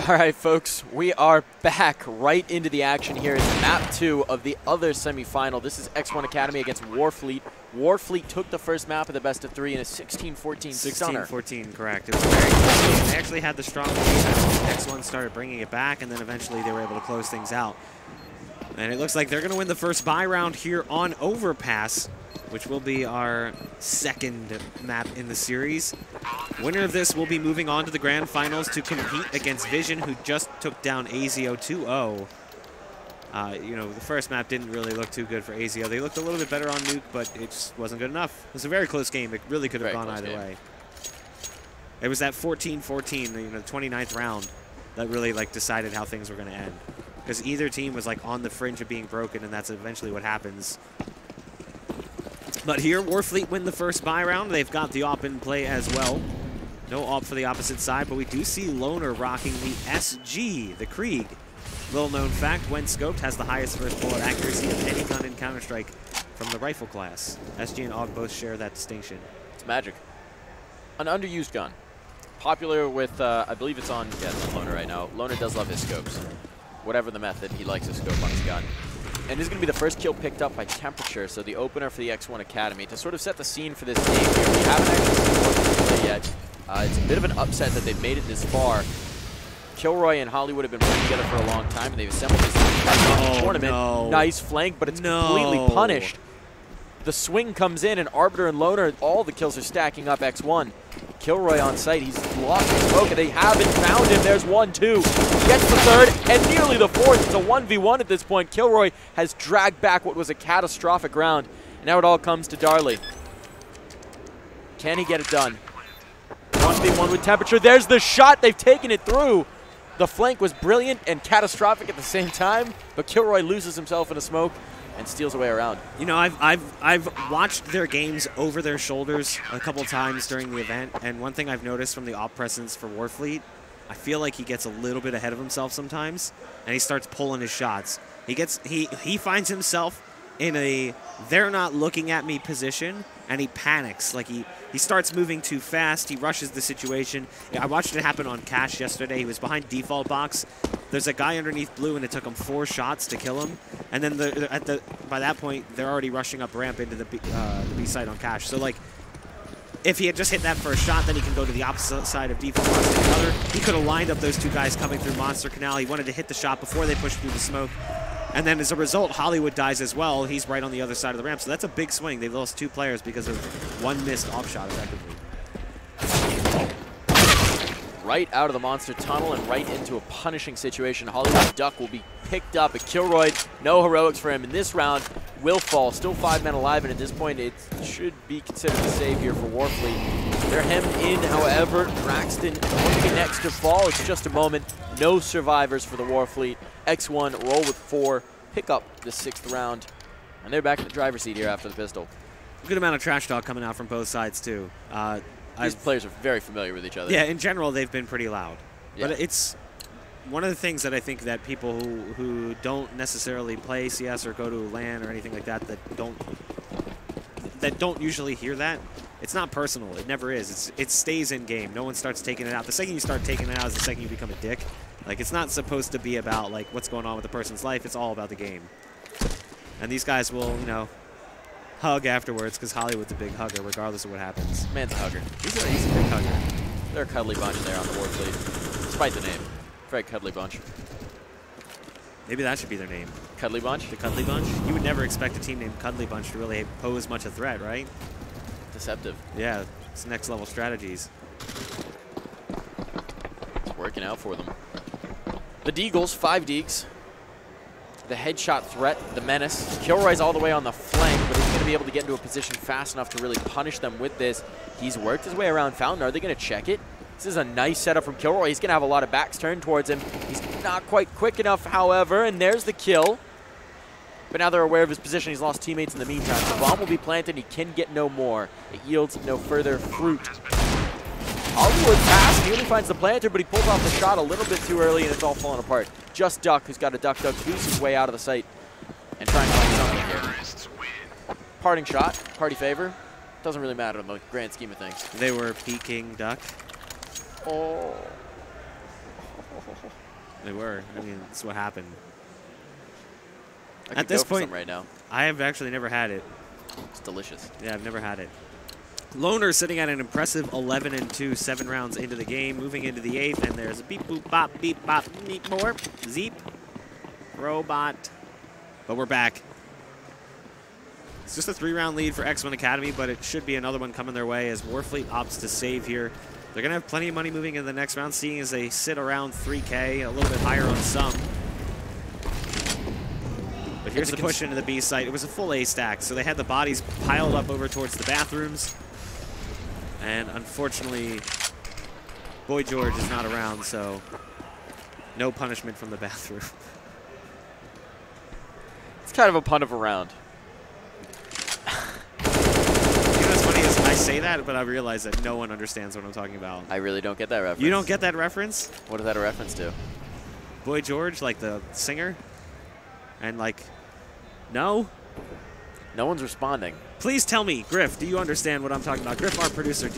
All right, folks, we are back right into the action here. It's map 2 of the other semifinal. This is X1 Academy against Warfleet. Warfleet took the first map of the best of 3 in a 16-14 stunner. 16-14, correct. It was very close. They actually had the strong lead as X1 started bringing it back, and then eventually they were able to close things out. And it looks like they're going to win the first buy round here on Overpass, which will be our second map in the series. Winner of this will be moving on to the grand finals to compete against Vision, who just took down AZO 2-0. You know, the first map didn't really look too good for AZO. They looked a little bit better on Nuke, but it just wasn't good enough. It was a very close game. It really could have gone either way. It was that 14-14, you know, the 29th round that really like decided how things were going to end. Because either team was like on the fringe of being broken, and that's eventually what happens. But here, Warfleet win the first buy round. They've got the AWP in play as well. No AWP for the opposite side, but we do see Loner rocking the SG, the Krieg. Little known fact, when scoped, has the highest first bullet accuracy of any gun in Counter-Strike from the rifle class. SG and AUG both share that distinction. It's magic. An underused gun. Popular with, I believe it's on, yeah, it's on Loner right now. Loner does love his scopes. Whatever the method, he likes a scope on his gun. And this is going to be the first kill picked up by Temperature, so the opener for the X1 Academy. To sort of set the scene for this game here, we haven't actually seen Warfleet play yet. It's a bit of an upset that they've made it this far. Kilroy and Hollywood have been playing together for a long time, and they've assembled this tournament. No. Nice flank, but it's completely punished. The swing comes in, and Arbiter and Loner, all the kills are stacking up X1. Kilroy on site, he's lost his smoke, and they haven't found him. There's 1-2. Gets the third, and nearly the fourth. It's a 1v1 at this point. Kilroy has dragged back what was a catastrophic round. And now it all comes to Darley. Can he get it done? 1v1 with Temperature. There's the shot. They've taken it through. The flank was brilliant and catastrophic at the same time, but Kilroy loses himself in a smoke and steals away around. You know, I've watched their games over their shoulders a couple times during the event, and one thing I've noticed from the AWP presence for Warfleet, I feel like he gets a little bit ahead of himself sometimes, and he starts pulling his shots. He finds himself in a they're not looking at me position, and he panics. Like he starts moving too fast. He rushes the situation. I watched it happen on Cash yesterday. He was behind default box. There's a guy underneath blue, and it took him 4 shots to kill him. And then by that point, they're already rushing up ramp into the B site on Cash. So like, if he had just hit that first shot, then he can go to the opposite side of default box to the other. He could have lined up those 2 guys coming through Monster Canal. He wanted to hit the shot before they pushed through the smoke. And then as a result, Hollywood dies as well. He's right on the other side of the ramp. So that's a big swing. They've lost 2 players because of 1 missed off shot effectively. Right out of the monster tunnel and right into a punishing situation. Hollywood Duck will be picked up. But Kilroy, no heroics for him in this round. Will fall. Still 5 men alive, and at this point, it should be considered a save here for Warfleet. They're hemmed in, however. Braxton looking next to fall. It's just a moment. No survivors for the Warfleet. X1 roll with 4, pick up the 6th round, and they're back in the driver's seat here after the pistol. Good amount of trash talk coming out from both sides, too. These players are very familiar with each other. Yeah, in general, they've been pretty loud. Yeah. But it's one of the things that I think that people who don't necessarily play CS or go to LAN or anything like that that don't usually hear that, it's not personal. It never is. It stays in game. No one starts taking it out. The second you start taking it out is the second you become a dick. Like, it's not supposed to be about like what's going on with the person's life. It's all about the game. And these guys will, you know, hug afterwards because Hollywood's a big hugger regardless of what happens. Man's a hugger. He's a big hugger. They're a cuddly bunch there on the Warfleet, despite the name. Very cuddly bunch. Maybe that should be their name. Cuddly Bunch? The Cuddly Bunch? You would never expect a team named Cuddly Bunch to really pose much a threat, right? Deceptive. Yeah, it's next level strategies. It's working out for them. The Deagles, 5 Deags. The headshot threat, the menace. Kilroy's all the way on the flank, but he's going to be able to get into a position fast enough to really punish them with this. He's worked his way around Fountain. Are they going to check it? This is a nice setup from Kilroy. He's going to have a lot of backs turned towards him. He's not quite quick enough, however, and there's the kill. But now they're aware of his position. He's lost teammates in the meantime. The bomb will be planted. He can get no more. It yields no further fruit. Hollywood pass nearly finds the planter, but he pulls off the shot a little bit too early, and it's all falling apart. Just Duck, who's got a duck boost his way out of the site and try and find something here. Parting shot, party favor. Doesn't really matter in the grand scheme of things. They were peeking Duck. Oh. They were. I mean, that's what happened. At this point, right now, I have actually never had it. It's delicious. Yeah, I've never had it. Loner sitting at an impressive 11-2, 7 rounds into the game, moving into the 8th, and there's a beep, boop, bop, beep, bop, meep, more, zeep, robot. But we're back. It's just a 3-round lead for X1 Academy, but it should be another one coming their way as Warfleet opts to save here. They're going to have plenty of money moving into the next round, seeing as they sit around 3K, a little bit higher on some. But here's the push into the B site. It was a full A stack, so they had the bodies piled up over towards the bathrooms. And unfortunately, Boy George is not around, so no punishment from the bathroom. It's kind of a punt of a round. You know what's funny is I say that, but I realize that no one understands what I'm talking about. I really don't get that reference. You don't get that reference? What is that a reference to? Boy George, like the singer? And like, no? No one's responding. Please tell me, Griff, do you understand what I'm talking about? Griff, our producer.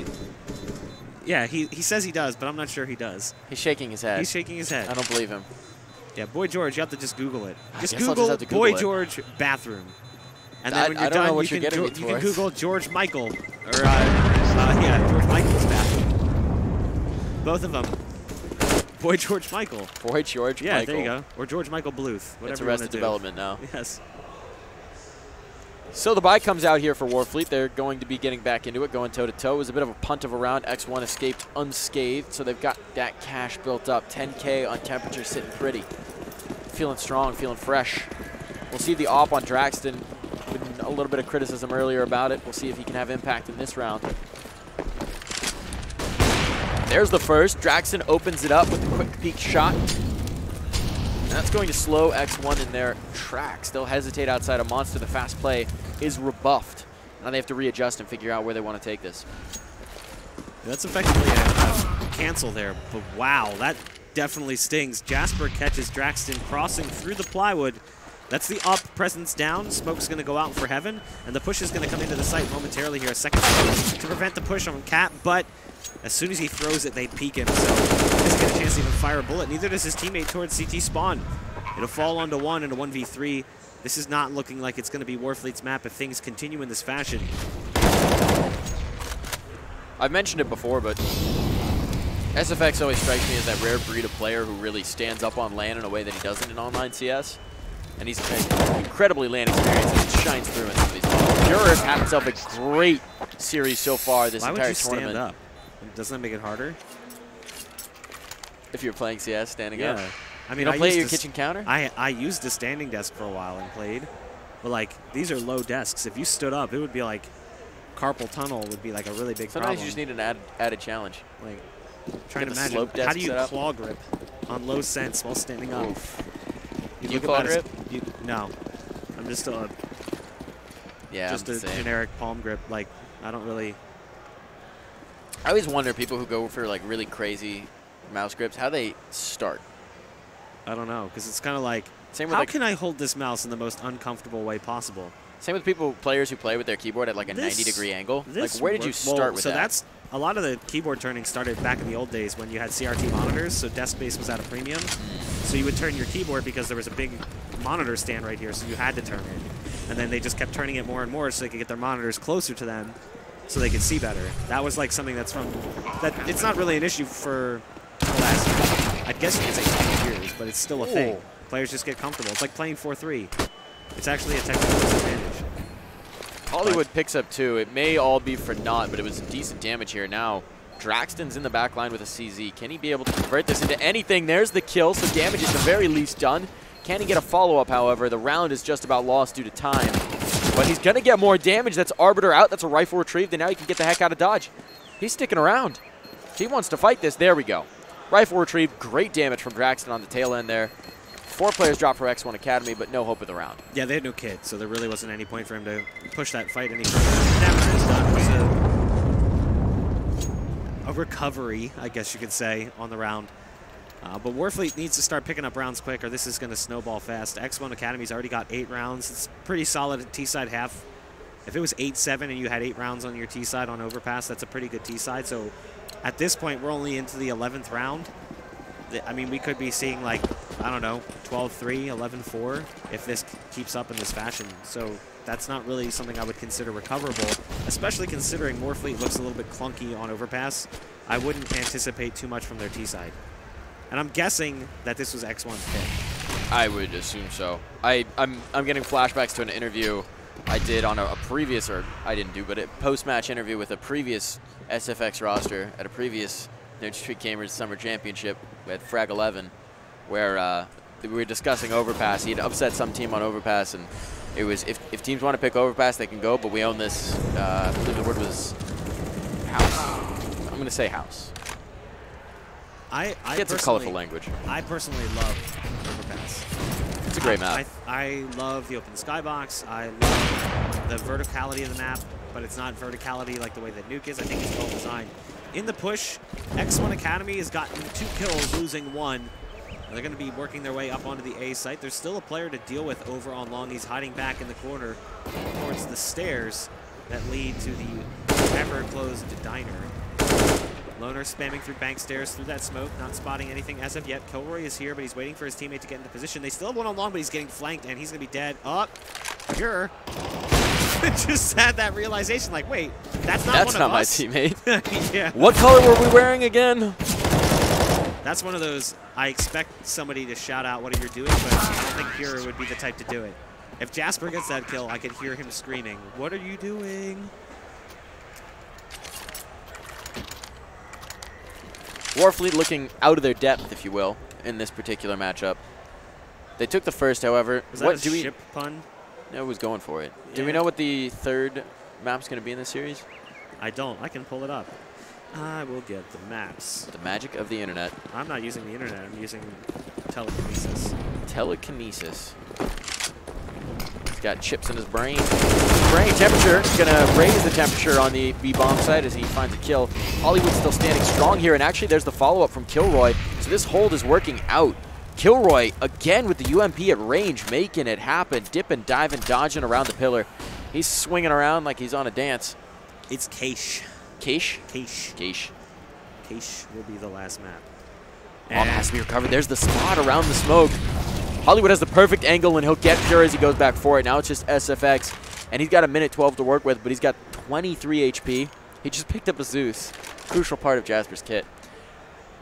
Yeah, he says he does, but I'm not sure he does. He's shaking his head. He's shaking his head. I don't believe him. Yeah, Boy George, you have to just Google it. Just Google Boy George bathroom. And then when you're done, you can Google George Michael. Or, yeah, George Michael's bathroom. Both of them. Boy George Michael. Boy George Michael. Yeah, there you go. Or George Michael Bluth. It's Arrested Development now. Yes. So the bye comes out here for Warfleet. They're going to be getting back into it, going toe-to-toe. It was a bit of a punt of a round. X1 escaped unscathed, so they've got that cash built up. 10K on temperature, sitting pretty. Feeling strong, feeling fresh. We'll see the op on Draxton. Been a little bit of criticism earlier about it. We'll see if he can have impact in this round. There's the first. Draxton opens it up with a quick peek shot. And that's going to slow X1 in their tracks. They'll hesitate outside a monster. The fast play is rebuffed. Now they have to readjust and figure out where they want to take this. That's effectively a cancel there, but wow, that definitely stings. Jasper catches Draxton crossing through the plywood. That's the up, presence down. Smoke's going to go out for Heaven, and the push is going to come into the site momentarily here. A second to prevent the push on Cat, but as soon as he throws it, they peek him, so he doesn't get a chance to even fire a bullet. Neither does his teammate towards CT spawn. It'll fall onto 1 in a 1v3. This is not looking like it's going to be Warfleet's map if things continue in this fashion. I've mentioned it before, but SFX always strikes me as that rare breed of player who really stands up on LAN in a way that he doesn't in online CS. And he's incredibly LAN experienced and it shines through in some of these games. Cougar had himself a great series so far this entire tournament. Stand up? Doesn't that make it harder? If you're playing CS, standing up? I mean, you don't play at your kitchen counter? I used a standing desk for a while and played. But, like, these are low desks. If you stood up, it would be like carpal tunnel would be like a really big problem. Sometimes you just need an added challenge. Like, trying to imagine, how do you claw grip on low sense while standing up? You claw grip? No. I'm just a generic palm grip. Like, I don't really... I always wonder, people who go for like really crazy mouse grips, how they start. I don't know, because it's kind of like, how can I hold this mouse in the most uncomfortable way possible? Same with players who play with their keyboard at like a 90-degree angle. Like, where did you start with that? So that's, a lot of the keyboard turning started back in the old days when you had CRT monitors, so desk space was at a premium. So you would turn your keyboard because there was a big monitor stand right here, so you had to turn it. And then they just kept turning it more and more so they could get their monitors closer to them, so they could see better. That was like something that's it's not really an issue for the last, I guess you could say 20 years, but it's still a thing. Players just get comfortable. It's like playing 4-3. It's actually a technical disadvantage. Hollywood picks up 2. It may all be for naught, but it was decent damage here. Now, Draxton's in the back line with a CZ. Can he be able to convert this into anything? There's the kill, so damage is at the very least done. Can he get a follow-up, however? The round is just about lost due to time. But he's going to get more damage. That's Arbiter out. That's a rifle retrieved, and now he can get the heck out of Dodge. He's sticking around. He wants to fight this. There we go. Rifle retrieved. Great damage from Draxton on the tail end there. 4 players dropped for X1 Academy, but no hope of the round. Yeah, they had no kid, so there really wasn't any point for him to push that fight any further. Damage was done. It was a recovery, I guess you could say, on the round. But Warfleet needs to start picking up rounds quick, or this is going to snowball fast. X1 Academy's already got 8 rounds. It's pretty solid at T-side half. If it was 8-7 and you had 8 rounds on your T-side on Overpass, that's a pretty good T-side. So at this point, we're only into the 11th round. I mean, we could be seeing, like, I don't know, 12-3, 11-4 if this keeps up in this fashion. So that's not really something I would consider recoverable, especially considering Warfleet looks a little bit clunky on overpass. I wouldn't anticipate too much from their T side. And I'm guessing that this was X1's pick. I would assume so. I'm getting flashbacks to an interview I did on a previous, or I didn't do, but a post-match interview with a previous SFX roster at a previous N3rd Street Gamers Summer Championship at Frag 11, where we were discussing overpass. He'd upset some team on overpass, and it was if teams want to pick overpass, they can go, but we own this. I believe the word was house. I'm going to say house. It's a colorful language. I personally love overpass. It's a great map. I love the open skybox. I love the verticality of the map, but it's not verticality like the way that Nuke is. I think it's well designed. In the push, X1 Academy has gotten 2 kills, losing 1. They're going to be working their way up onto the A site. There's still a player to deal with over on long. He's hiding back in the corner towards the stairs that lead to the ever-closed diner. Loner spamming through bank stairs, through that smoke, not spotting anything as of yet. Kilroy is here, but he's waiting for his teammate to get into position. They still have one on long, but he's getting flanked, and he's going to be dead. Up. Pure. Just had that realization, like, wait, that's not one of us. That's not my teammate. Yeah. What color were we wearing again? That's one of those, I expect somebody to shout out what you're doing, but I don't think Pure would be the type to do it. If Jasper gets that kill, I could hear him screaming, "What are you doing?" Warfleet looking out of their depth, if you will, in this particular matchup. They took the first, however. Was that a ship pun? No, it was going for it. Yeah. Do we know what the third map's going to be in this series? I don't. I can pull it up. I will get the maps. The magic of the internet. I'm not using the internet. I'm using telekinesis. Telekinesis. He's got chips in his brain. Brain temperature. He's going to raise the temperature on the B-bomb side as he finds a kill. Hollywood's still standing strong here, and actually there's the follow-up from Kilroy. So this hold is working out. Kilroy, again with the UMP at range, making it happen. Dipping, diving, dodging around the pillar. He's swinging around like he's on a dance. It's Cache. Cache? Cache. Cache. Cache will be the last map. Bomb has to be recovered. There's the spot around the smoke. Hollywood has the perfect angle, and he'll get Pure as he goes back for it. Now it's just SFX, and he's got a minute 12 to work with, but he's got 23 HP. He just picked up a Zeus, crucial part of Jasper's kit.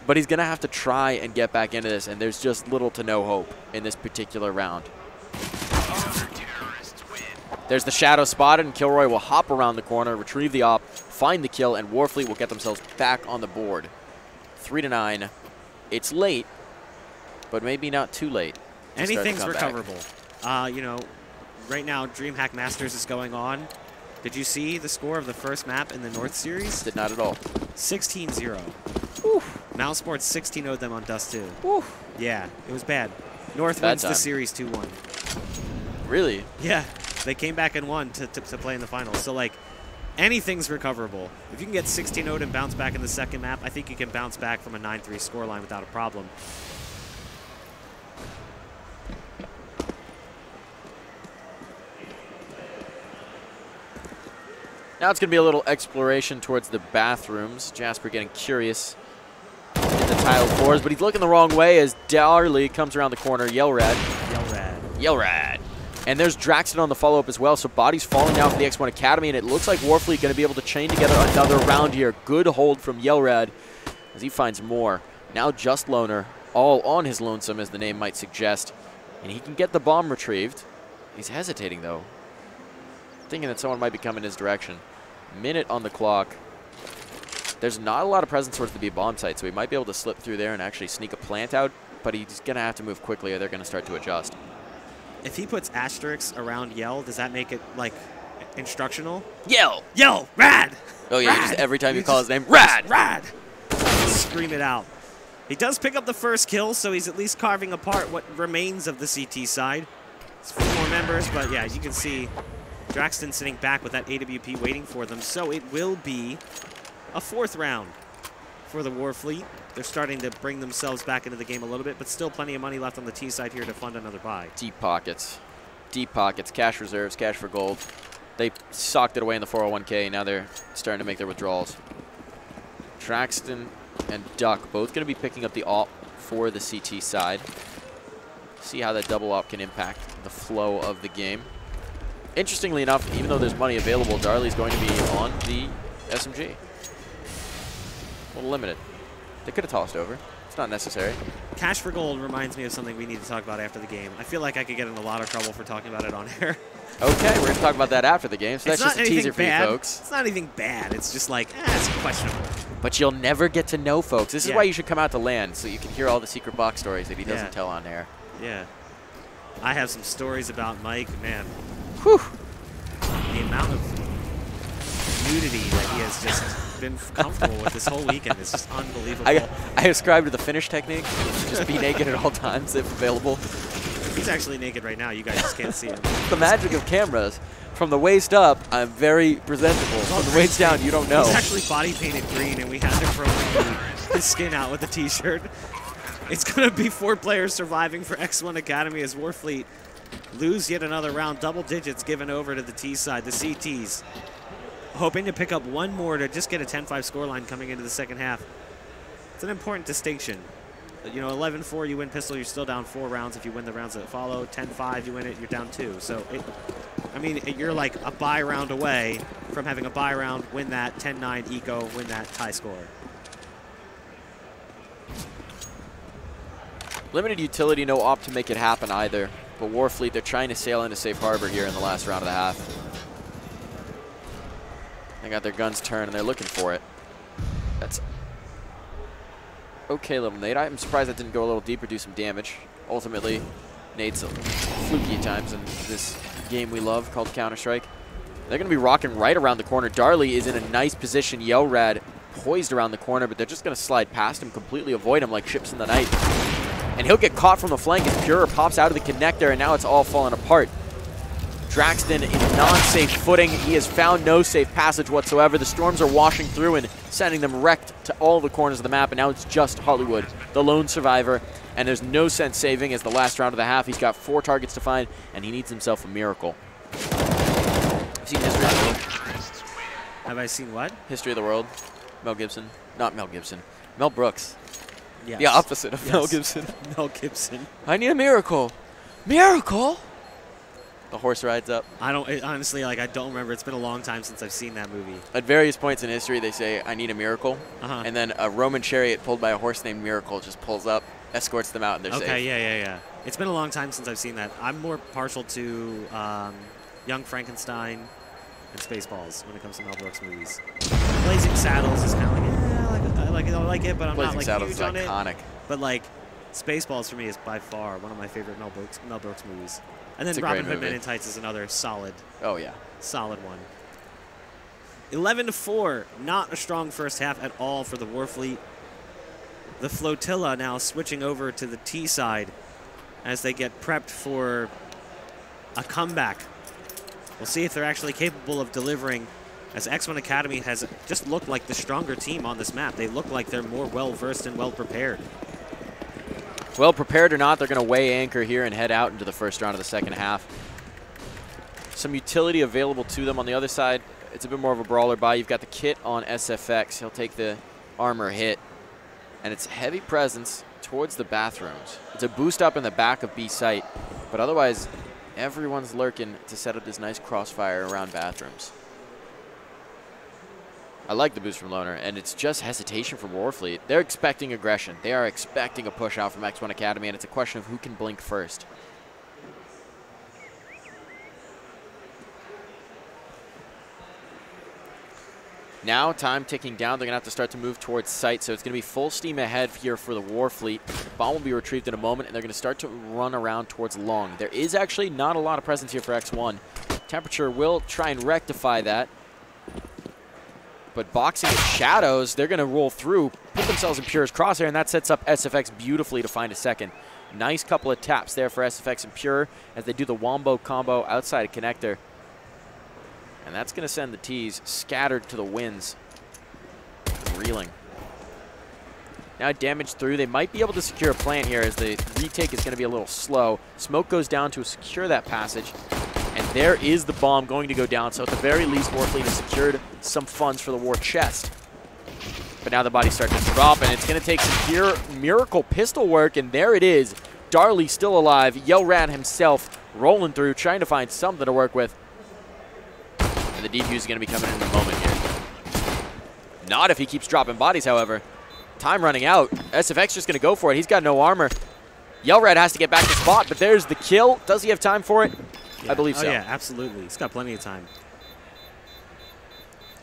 But he's going to have to try and get back into this, and there's just little to no hope in this particular round. There's the shadow spotted, and Kilroy will hop around the corner, retrieve the op, find the kill, and Warfleet will get themselves back on the board. 3-9. It's late, but maybe not too late. Anything's recoverable. You know, right now DreamHack Masters is going on. Did you see the score of the first map in the North Series? Did not at all. 16-0. Mouse Sports 16-0'd them on Dust 2. Oof. Yeah, it was bad. North wins the series 2-1. Really? Yeah, they came back and won to play in the finals. So, like, anything's recoverable. If you can get 16-0'd and bounce back in the second map, I think you can bounce back from a 9-3 scoreline without a problem. Now it's going to be a little exploration towards the bathrooms. Jasper getting curious in the tile floors, but he's looking the wrong way as Darley comes around the corner. Yellrad. Yellrad. Yellrad. And there's Draxton on the follow-up as well, so bodies falling down for the X1 Academy, and it looks like Warfleet going to be able to chain together another round here. Good hold from Yellrad as he finds more. Now just Loner, all on his lonesome, as the name might suggest, and he can get the bomb retrieved. He's hesitating, though, thinking that someone might be coming his direction. Minute on the clock. There's not a lot of presence towards the B bomb site, so he might be able to slip through there and actually sneak a plant out, but he's going to have to move quickly or they're going to start to adjust. If he puts asterisks around Yell, does that make it, like, instructional? Yell! Yell! Rad! Oh, yeah, Rad! just every time you call his name, Rad! Rad! Scream it out. He does pick up the first kill, so he's at least carving apart what remains of the CT side. It's 4 more members, but yeah, as you can see, Draxton sitting back with that AWP waiting for them. So it will be a 4th round for the Warfleet. They're starting to bring themselves back into the game a little bit, but still plenty of money left on the T side here to fund another buy. Deep pockets. Deep pockets. Cash reserves, cash for gold. They socked it away in the 401k. Now they're starting to make their withdrawals. Draxton and Duck both going to be picking up the op for the CT side. See how that double up can impact the flow of the game. Interestingly enough, even though there's money available, Darley's going to be on the SMG. A little limited. They could have tossed over. It's not necessary. Cash for gold reminds me of something we need to talk about after the game. I feel like I could get in a lot of trouble for talking about it on air. Okay, we're going to talk about that after the game, so that's just a teaser for you folks. It's not anything bad. It's just like, it's questionable. But you'll never get to know, folks. This is why you should come out to LAN, so you can hear all the secret box stories that he doesn't tell on air. Yeah. I have some stories about Mike, man. Whew. The amount of nudity that he has just been comfortable with this whole weekend is just unbelievable. I ascribe to the finish technique. Just be naked at all times if available. He's actually naked right now. You guys just can't see him. The magic of cameras. From the waist up, I'm very presentable. From the waist down, you don't know. He's actually body painted green, and we had to throw his skin out with the T-shirt. It's going to be 4 players surviving for X1 Academy as Warfleet lose yet another round. Double digits given over to the T side, the CTs. Hoping to pick up one more to just get a 10-5 scoreline coming into the second half. It's an important distinction. You know, 11-4, you win pistol, you're still down 4 rounds if you win the rounds that follow. 10-5, you win it, you're down 2. So, I mean, you're like a bye round away from having a bye round, win that, 10-9 eco, win that tie score. Limited utility, no op to make it happen either. But Warfleet, they're trying to sail into safe harbor here in the last round of the half. They got their guns turned, and they're looking for it. That's okay, little nade. I'm surprised that didn't go a little deeper, do some damage. Ultimately, nade's fluky at times in this game we love called Counter-Strike. They're going to be rocking right around the corner. Darley is in a nice position. Yelrad poised around the corner, but they're just going to slide past him, completely avoid him like ships in the night. And he'll get caught from the flank as Pure pops out of the connector, and now it's all falling apart. Draxton in non-safe footing. He has found no safe passage whatsoever. The storms are washing through and sending them wrecked to all the corners of the map, and now it's just Hollywood, the lone survivor, and there's no sense saving as the last round of the half. He's got 4 targets to find, and he needs himself a miracle. I've seen History of the World. Have I seen what? History of the World. Mel Gibson. Not Mel Gibson. Mel Brooks. Yes. The opposite of Mel Gibson. Mel Gibson. I need a miracle. Miracle? The horse rides up. Honestly, like, I don't remember. It's been a long time since I've seen that movie. At various points in history, they say, I need a miracle. And then a Roman chariot pulled by a horse named Miracle just pulls up, escorts them out, and they're safe. Okay, yeah. It's been a long time since I've seen that. I'm more partial to Young Frankenstein and Spaceballs when it comes to Mel Brooks movies. Blazing Saddles is kind of like, I like it, but I'm Blazing not like Saddles huge is on iconic. it. But like, Spaceballs for me is by far one of my favorite Mel Brooks movies. And then Robin Hood Men in Tights is another solid. Oh yeah, solid one. 11-4, not a strong first half at all for the Warfleet. The Flotilla now switching over to the T side as they get prepped for a comeback. We'll see if they're actually capable of delivering, as X1 Academy has just looked like the stronger team on this map. They look like they're more well-versed and well-prepared. Well prepared or not, they're going to weigh anchor here and head out into the first round of the second half. Some utility available to them on the other side. It's a bit more of a brawler buy. You've got the kit on SFX. He'll take the armor hit. And it's heavy presence towards the bathrooms. It's a boost up in the back of B site. But otherwise, everyone's lurking to set up this nice crossfire around bathrooms. I like the boost from Loner, and it's just hesitation from Warfleet. They're expecting aggression. They are expecting a push out from X1 Academy, and it's a question of who can blink first. Now, time ticking down. They're going to have to start to move towards site, so it's going to be full steam ahead here for the Warfleet. The bomb will be retrieved in a moment, and they're going to start to run around towards long. There is actually not a lot of presence here for X1. Temperature will try and rectify that. But boxing with shadows, they're going to roll through, put themselves in Pure's crosshair, and that sets up SFX beautifully to find a second. Nice couple of taps there for SFX and Pure as they do the wombo combo outside a connector. And that's going to send the T's scattered to the winds. Reeling. Now damage through. They might be able to secure a plant here as the retake is going to be a little slow. Smoke goes down to secure that passage. And there is the bomb going to go down. So at the very least, Warfleet has secured some funds for the war chest. But now the bodies start to drop, and it's going to take some pure miracle pistol work, and there it is. Darley still alive. Yellrat himself rolling through, trying to find something to work with. And the defuse is going to be coming in a moment here. Not if he keeps dropping bodies, however. Time running out. SFX just going to go for it. He's got no armor. Yellrat has to get back to spot, but there's the kill. Does he have time for it? Yeah. I believe so. Oh, yeah, absolutely. He's got plenty of time.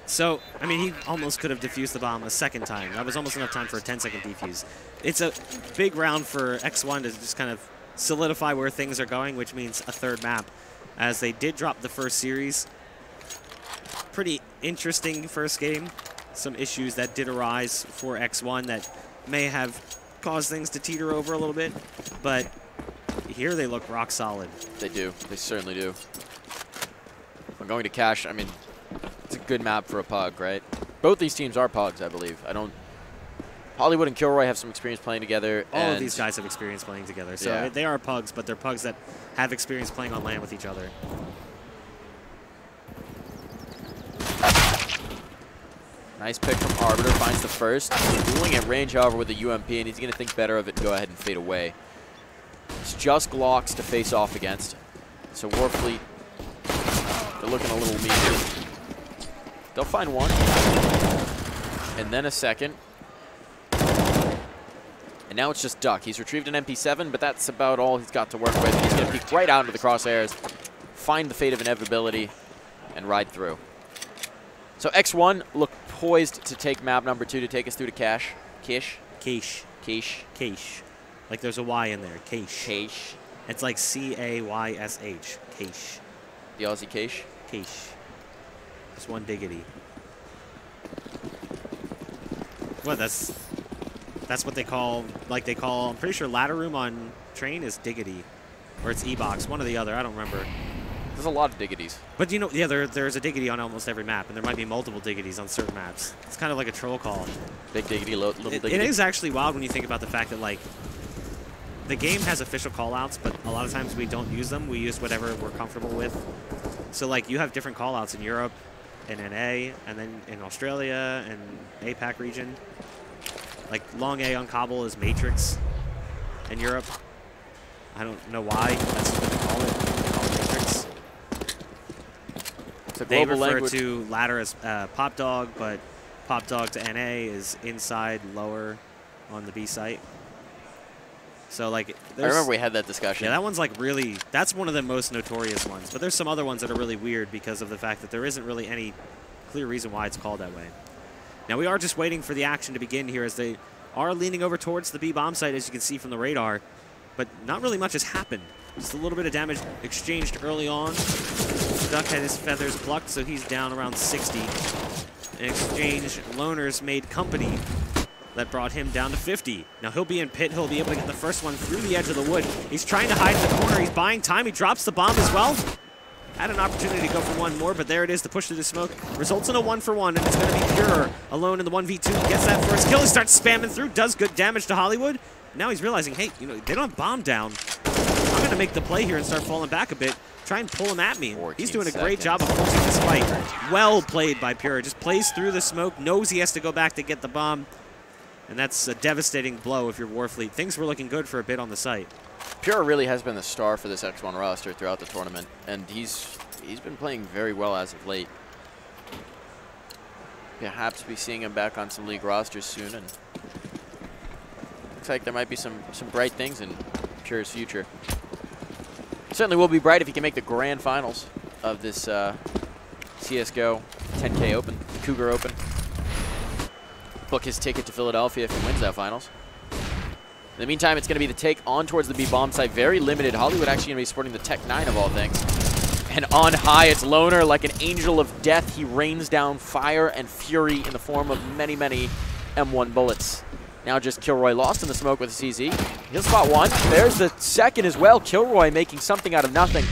So, I mean, he almost could have defused the bomb a second time. That was almost enough time for a 10-second defuse. It's a big round for X1 to just kind of solidify where things are going, which means a third map, as they did drop the first series. Pretty interesting first game. Some issues that did arise for X1 that may have caused things to teeter over a little bit, but here they look rock solid. They do. They certainly do. I'm going to cash. I mean, it's a good map for a pug, right? Both these teams are pugs, I believe. Hollywood and Kilroy have some experience playing together. All of these guys have experience playing together, so yeah. They are pugs, but they're pugs that have experience playing on land with each other. Nice pick from Arbiter, finds the first. He's dueling at range, however, with the UMP, and he's going to think better of it and go ahead and fade away. It's just Glocks to face off against. So Warfleet, they're looking a little mean. They'll find one. And then a second. And now it's just Duck. He's retrieved an MP7, but that's about all he's got to work with. He's going to peek right out into the crosshairs, find the fate of inevitability, and ride through. So X1 look poised to take map number 2 to take us through to Cache. Kish? Cache. Quiche. Cache. Like there's a Y in there. Cache. Cache. It's like C-A-Y-S-H. Cache. The Aussie Cache? Cache. Just one diggity. What, that's what they call, I'm pretty sure ladder room on train is diggity. Or it's E-box, one or the other, I don't remember. There's a lot of diggities. But you know, yeah, there's a diggity on almost every map, and there might be multiple diggities on certain maps. It's kind of like a troll call. Big diggity, little diggity. It is actually wild when you think about the fact that, like, the game has official callouts, but a lot of times we don't use them. We use whatever we're comfortable with. So, like, you have different callouts in Europe, in NA, and then in Australia and APAC region. Like, long A on Cobble is Matrix in Europe. I don't know why. That's what they call it. Matrix. They refer to ladder as Pop Dog, but Pop Dog to NA is inside, lower on the B site. So, like, I remember we had that discussion. Yeah, that one's, like, really, that's one of the most notorious ones. But there's some other ones that are really weird because of the fact that there isn't really any clear reason why it's called that way. Now, we are just waiting for the action to begin here as they are leaning over towards the B bomb site, as you can see from the radar. But not really much has happened. Just a little bit of damage exchanged early on. Duck had his feathers plucked, so he's down around 60. In exchange, Loners made company. That brought him down to 50. Now he'll be in pit. He'll be able to get the first one through the edge of the wood. He's trying to hide in the corner. He's buying time. He drops the bomb as well. Had an opportunity to go for one more, but there it is. The push through the smoke results in a 1-for-1, and it's going to be Pure alone in the 1v2. He gets that first kill. He starts spamming through. Does good damage to Hollywood. Now he's realizing, hey, you know, they don't have bomb down. I'm going to make the play here and start falling back a bit. Try and pull him at me. He's doing a great job of forcing this fight. Well played by Pure. Just plays through the smoke. Knows he has to go back to get the bomb. And that's a devastating blow if you're Warfleet. Things were looking good for a bit on the site. Pure really has been the star for this X1 roster throughout the tournament, and he's been playing very well as of late. Perhaps be seeing him back on some league rosters soon, and looks like there might be some bright things in Pure's future. Certainly will be bright if he can make the grand finals of this CSGO 10K Open, the Cougar Open. Book his ticket to Philadelphia if he wins that finals. In the meantime, it's going to be the take on towards the B bomb site. Very limited. Hollywood actually going to be sporting the Tech 9 of all things. And on high, it's Loner like an angel of death. He rains down fire and fury in the form of many, many M1 bullets. Now just Kilroy lost in the smoke with a CZ. He'll spot one. There's the second as well. Kilroy making something out of nothing.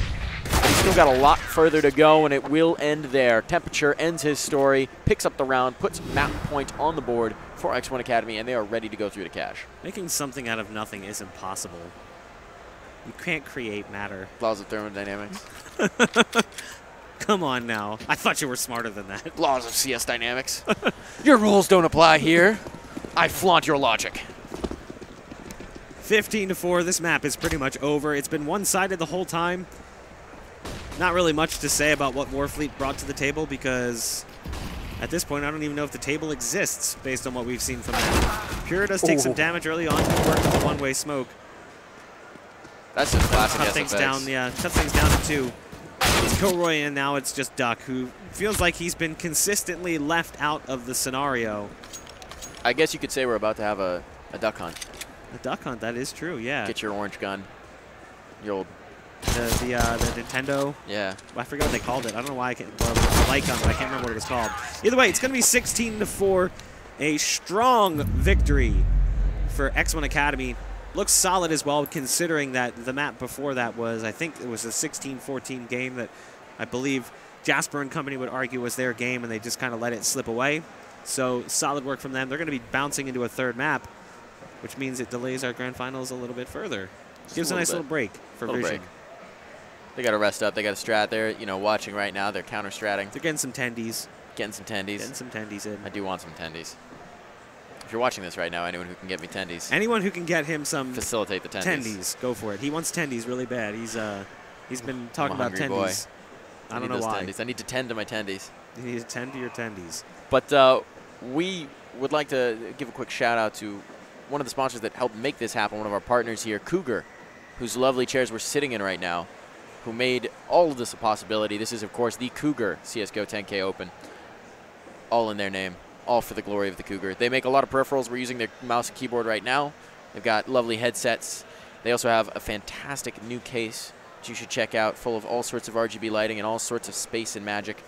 He's still got a lot further to go, and it will end there. Temperature ends his story, picks up the round, puts map point on the board for X1 Academy, and they are ready to go through to cash. Making something out of nothing is impossible. You can't create matter. Laws of thermodynamics. Come on now. I thought you were smarter than that. Laws of CS dynamics. Your rules don't apply here. I flaunt your logic. 15-4. This map is pretty much over. It's been one-sided the whole time. Not really much to say about what Warfleet brought to the table because at this point I don't even know if the table exists based on what we've seen from them. Pure does take some damage early on. Good work with the one-way smoke. That's just classic cut things down. Yeah, cut things down to 2. It's Kilroy and now it's just Duck, who feels like he's been consistently left out of the scenario. I guess you could say we're about to have a duck hunt. A duck hunt, that is true, yeah. Get your orange gun. Your old... The Nintendo. Yeah. I forget what they called it. I don't know why I can't... Well, the light gun, but I can't remember what it was called. Either way, it's going to be 16-4. A strong victory for X1 Academy. Looks solid as well, considering that the map before that was, I think it was a 16-14 game that I believe Jasper and company would argue was their game, and they just kind of let it slip away. So solid work from them. They're going to be bouncing into a 3rd map, which means it delays our grand finals a little bit further. Gives a nice little break for Vision. They got to rest up. They got to strat there. You know, watching right now, they're counter-stratting. They're getting some tendies. Getting some tendies. Getting some tendies in. I do want some tendies. If you're watching this right now, anyone who can get me tendies. Anyone who can get him some... Facilitate the tendies. Tendies. Go for it. He wants tendies really bad. He's been talking about tendies. Boy. I don't know why. Tendies. I need to tend to my tendies. You need to tend to your tendies. But we would like to give a quick shout-out to one of the sponsors that helped make this happen, one of our partners here, Cougar, whose lovely chairs we're sitting in right now, who made all of this a possibility. This is, of course, the Cougar CSGO 10K Open. All in their name. All for the glory of the Cougar. They make a lot of peripherals. We're using their mouse and keyboard right now. They've got lovely headsets. They also have a fantastic new case that you should check out, full of all sorts of RGB lighting and all sorts of space and magic.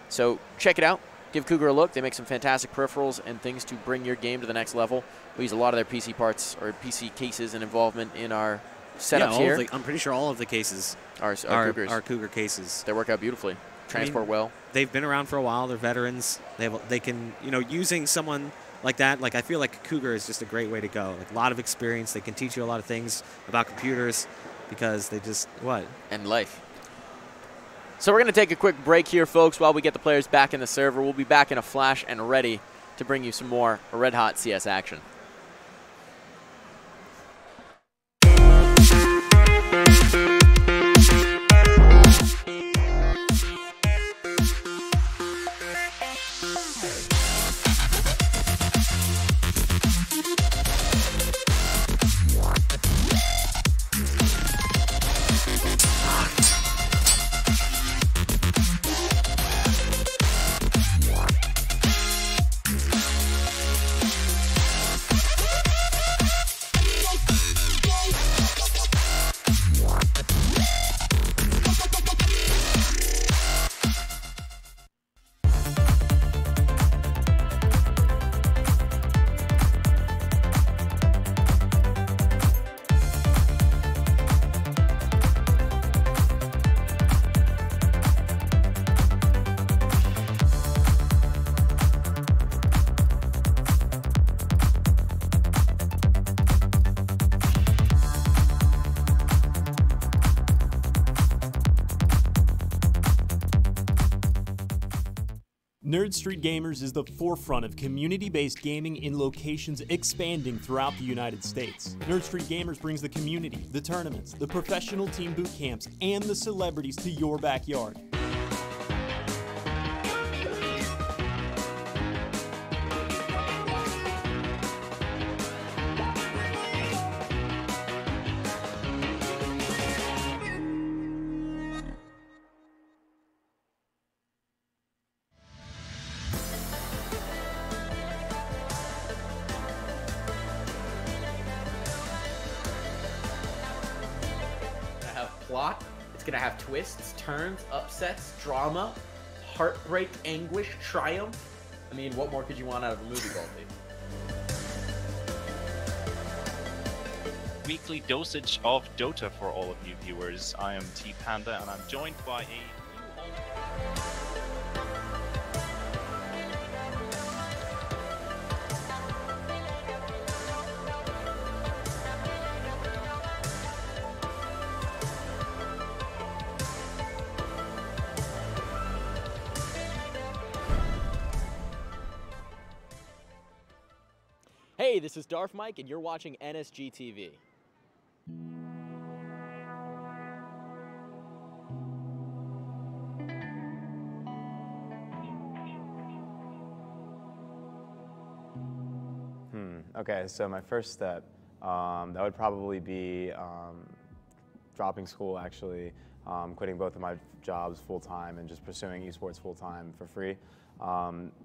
So check it out. Give Cougar a look. They make some fantastic peripherals and things to bring your game to the next level. We use a lot of their PC parts or PC cases and involvement in our setups here. I'm pretty sure all of the cases are Cougar cases. They work out beautifully. Transport well. They've been around for a while. They're veterans. They can, you know, using someone like that, like I feel like Cougar is just a great way to go. Like a lot of experience. They can teach you a lot of things about computers because they just, And life. So we're going to take a quick break here, folks, while we get the players back in the server. We'll be back in a flash and ready to bring you some more red-hot CS action. N3rd Street Gamers is the forefront of community-based gaming in locations expanding throughout the United States. N3rd Street Gamers brings the community, the tournaments, the professional team boot camps, and the celebrities to your backyard. Plot. It's gonna have twists, turns, upsets, drama, heartbreak, anguish, triumph. I mean, what more could you want out of a movie, Goldie? Weekly dosage of Dota for all of you viewers. I am T Panda, and I'm joined by a new Hey, this is Darth Mike, and you're watching NSG TV. Okay, so my first step, that would probably be dropping school, actually, quitting both of my jobs full-time and just pursuing esports full-time for free.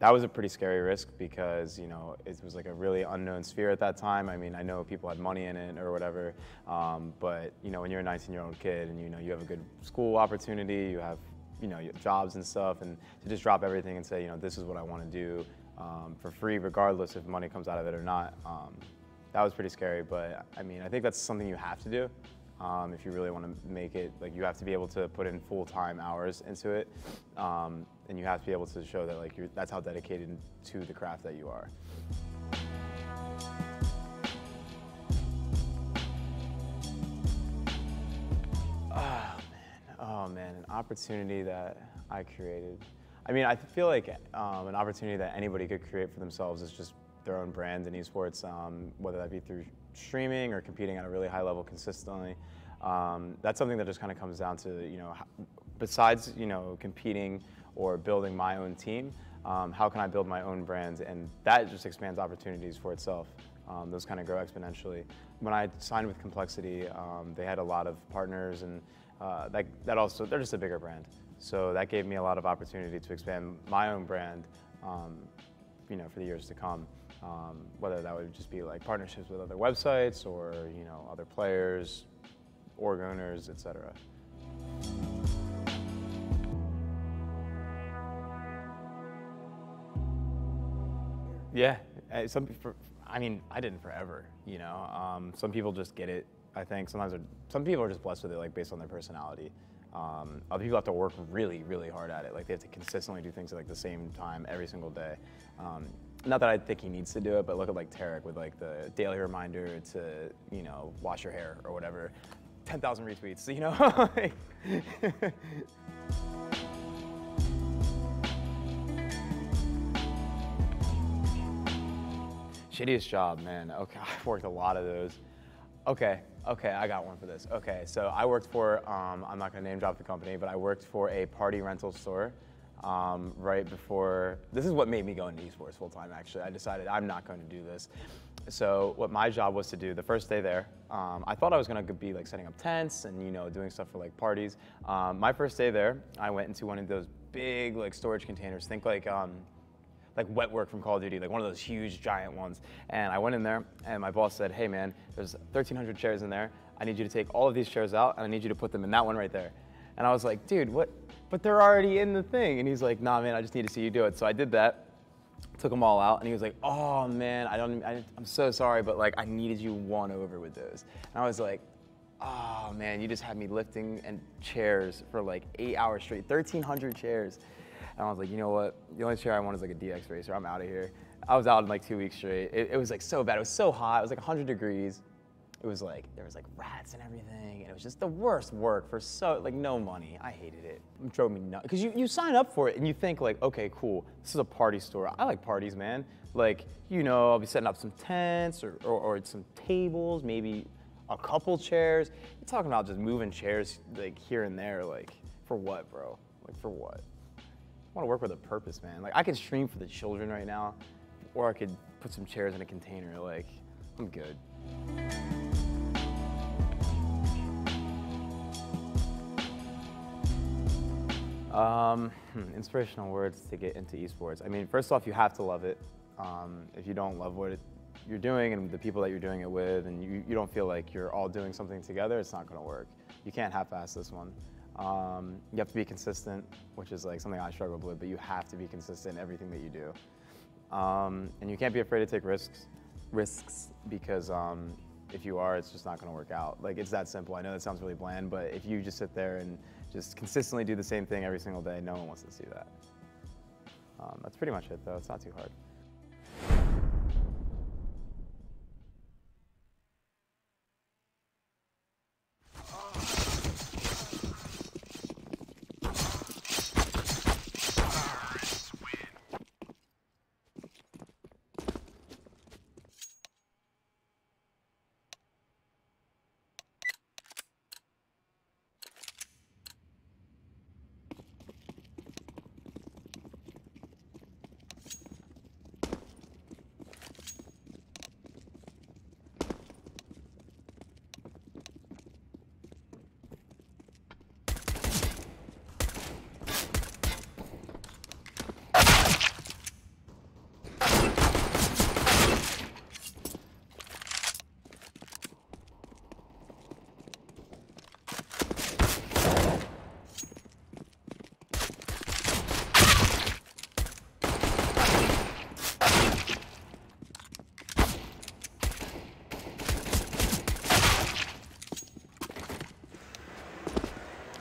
That was a pretty scary risk because, you know, it was like a really unknown sphere at that time. I mean, I know people had money in it or whatever, but, you know, when you're a 19-year-old kid and, you know, you have a good school opportunity, you have, you know, jobs and stuff, and to just drop everything and say, you know, this is what I want to do for free, regardless if money comes out of it or not, that was pretty scary. But, I mean, I think that's something you have to do. If you really want to make it, like, you have to be able to put in full-time hours into it, and you have to be able to show that, like, that's how dedicated to the craft that you are. Oh man, an opportunity that I created. I mean, I feel like an opportunity that anybody could create for themselves is just their own brand in esports, whether that be through streaming or competing at a really high level consistently. That's something that just kind of comes down to, you know, besides, you know, competing or building my own team, how can I build my own brand? And that just expands opportunities for itself. Those kind of grow exponentially. When I signed with Complexity, they had a lot of partners, and that also, they're just a bigger brand. So that gave me a lot of opportunity to expand my own brand, you know, for the years to come. Whether that would just be like partnerships with other websites or, you know, other players, org owners, etc. Yeah, I mean, I didn't forever, you know. Some people just get it. I think sometimes some people are just blessed with it, like based on their personality. Other people have to work really, really hard at it. Like they have to consistently do things at like the same time every single day. Not that I think he needs to do it, but look at like Tarek with like the daily reminder to, you know, wash your hair or whatever. 10,000 retweets, you know. Shittiest job, man. Okay, I've worked a lot of those. Okay, I got one for this. Okay, so I worked for, I'm not gonna name drop the company, but I worked for a party rental store right before, this is what made me go into esports full time actually. I decided I'm not going to do this. So what my job was to do the first day there, I thought I was gonna be like setting up tents and, you know, doing stuff for like parties. My first day there, I went into one of those big like storage containers, think like wet work from Call of Duty, like one of those huge giant ones. And I went in there and my boss said, hey man, there's 1,300 chairs in there. I need you to take all of these chairs out and I need you to put them in that one right there. And I was like, dude, what? But they're already in the thing. And he's like, nah man, I just need to see you do it. So I did that, took them all out, and he was like, oh man, I'm so sorry, but like I needed you one over with those. And I was like, oh man, you just had me lifting and chairs for like 8 hours straight, 1,300 chairs. And I was like, you know what? The only chair I want is like a DX racer. I'm out of here. I was out in like 2 weeks straight. It was like so bad. It was so hot. It was like 100 degrees. It was like, there was like rats and everything. And it was just the worst work for like no money. I hated it. It drove me nuts. Because you sign up for it and you think like, okay, cool. This is a party store. I like parties, man. Like, you know, I'll be setting up some tents or some tables, maybe a couple chairs. You're talking about just moving chairs like here and there. Like, for what, bro? Like, for what? I want to work with a purpose, man. Like I could stream for the children right now, or I could put some chairs in a container. Like, I'm good. Inspirational words to get into esports. I mean, first off, you have to love it. If you don't love what you're doing and the people that you're doing it with, and you don't feel like you're all doing something together, it's not going to work. You can't half-ass this one. You have to be consistent, which is like something I struggled with, but you have to be consistent in everything that you do. And you can't be afraid to take risks because if you are, it's just not going to work out. Like, it's that simple. I know that sounds really bland, but if you just sit there and just consistently do the same thing every single day, no one wants to see that. That's pretty much it, though. It's not too hard.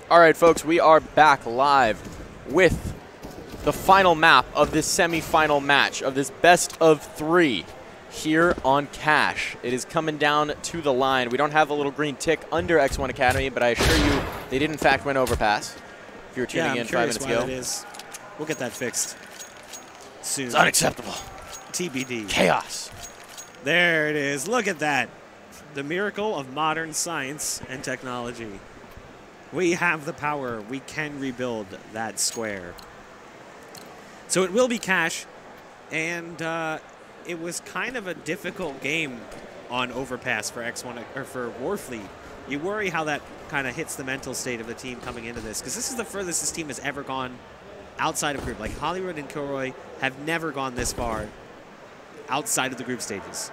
All right, folks, we are back live with the final map of this semifinal match of this best of 3 here on Cash. It is coming down to the line. We don't have a little green tick under X1 Academy, but I assure you they did in fact win overpass. If you were tuning in 5 minutes ago. It is. We'll get that fixed soon. It's unacceptable. TBD. Chaos. There it is. Look at that. The miracle of modern science and technology. We have the power. We can rebuild that square. So it will be Cash, and it was kind of a difficult game on overpass for X1 or for Warfleet. You worry how that kind of hits the mental state of the team coming into this, because this is the furthest this team has ever gone outside of group. Like Hollywood and Kilroy have never gone this far outside of the group stages.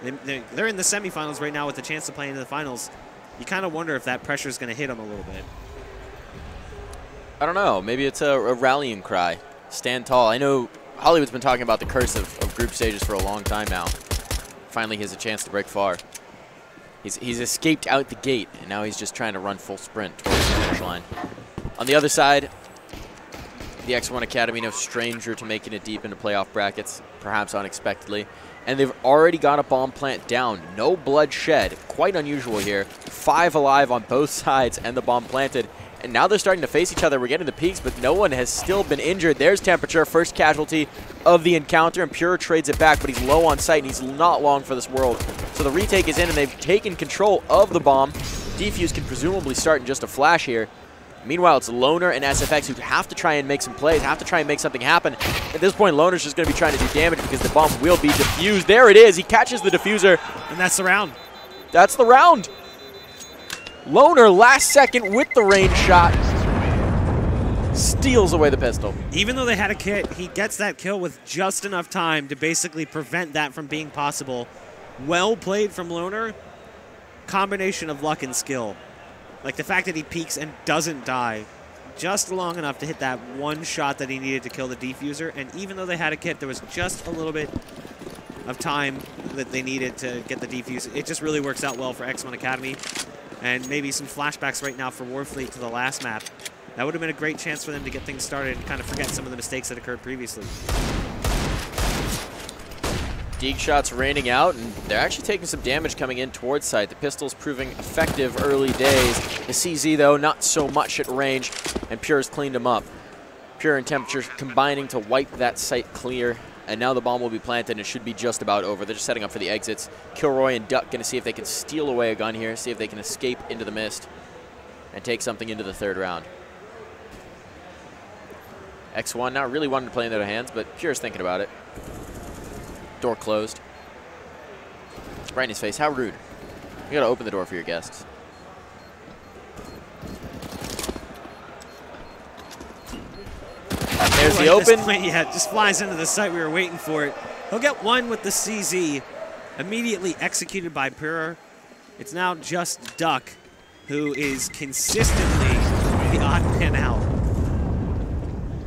They're in the semifinals right now with the chance to play into the finals. You kind of wonder if that pressure is going to hit them a little bit. I don't know. Maybe it's a rallying cry. Stand tall. I know Hollywood's been talking about the curse of group stages for a long time now. Finally, he has a chance to break far. He's escaped out the gate, and now he's just trying to run full sprint towards the finish line. On the other side, the X1 Academy, no stranger to making it deep into playoff brackets, perhaps unexpectedly. And they've already got a bomb plant down. No bloodshed. Quite unusual here. 5 alive on both sides and the bomb planted. And now they're starting to face each other. We're getting the peaks, but no one has still been injured. There's Temperature, first casualty of the encounter, and Pure trades it back, but he's low on sight, and he's not long for this world. So the retake is in, and they've taken control of the bomb. Defuse can presumably start in just a flash here. Meanwhile, it's Loner and SFX who have to try and make some plays, have to try and make something happen. At this point, Loner's just going to be trying to do damage because the bomb will be defused. There it is. He catches the diffuser. And that's the round. That's the round. Loner, last second with the range shot, steals away the pistol. Even though they had a kit, he gets that kill with just enough time to basically prevent that from being possible. Well played from Loner. Combination of luck and skill. Like the fact that he peeks and doesn't die just long enough to hit that one shot that he needed to kill the defuser. And even though they had a kit, there was just a little bit of time that they needed to get the defuser. It just really works out well for X1 Academy. And maybe some flashbacks right now for Warfleet to the last map. That would have been a great chance for them to get things started and kind of forget some of the mistakes that occurred previously. Deke shots raining out, and they're actually taking some damage coming in towards site. The pistol's proving effective early days. The CZ, though, not so much at range, and Pure's cleaned him up. Pure and Temperature combining to wipe that site clear, and now the bomb will be planted, and it should be just about over. They're just setting up for the exits. Kilroy and Duck going to see if they can steal away a gun here, see if they can escape into the mist, and take something into the 3rd round. X1 not really wanting to play into their hands, but Pure's thinking about it. Door closed. Right in his face. How rude. You gotta open the door for your guests. There's the open. Yeah, just flies into the site. We were waiting for it. He'll get one with the CZ. Immediately executed by Pure. It's now just Duck, who is consistently the odd man out.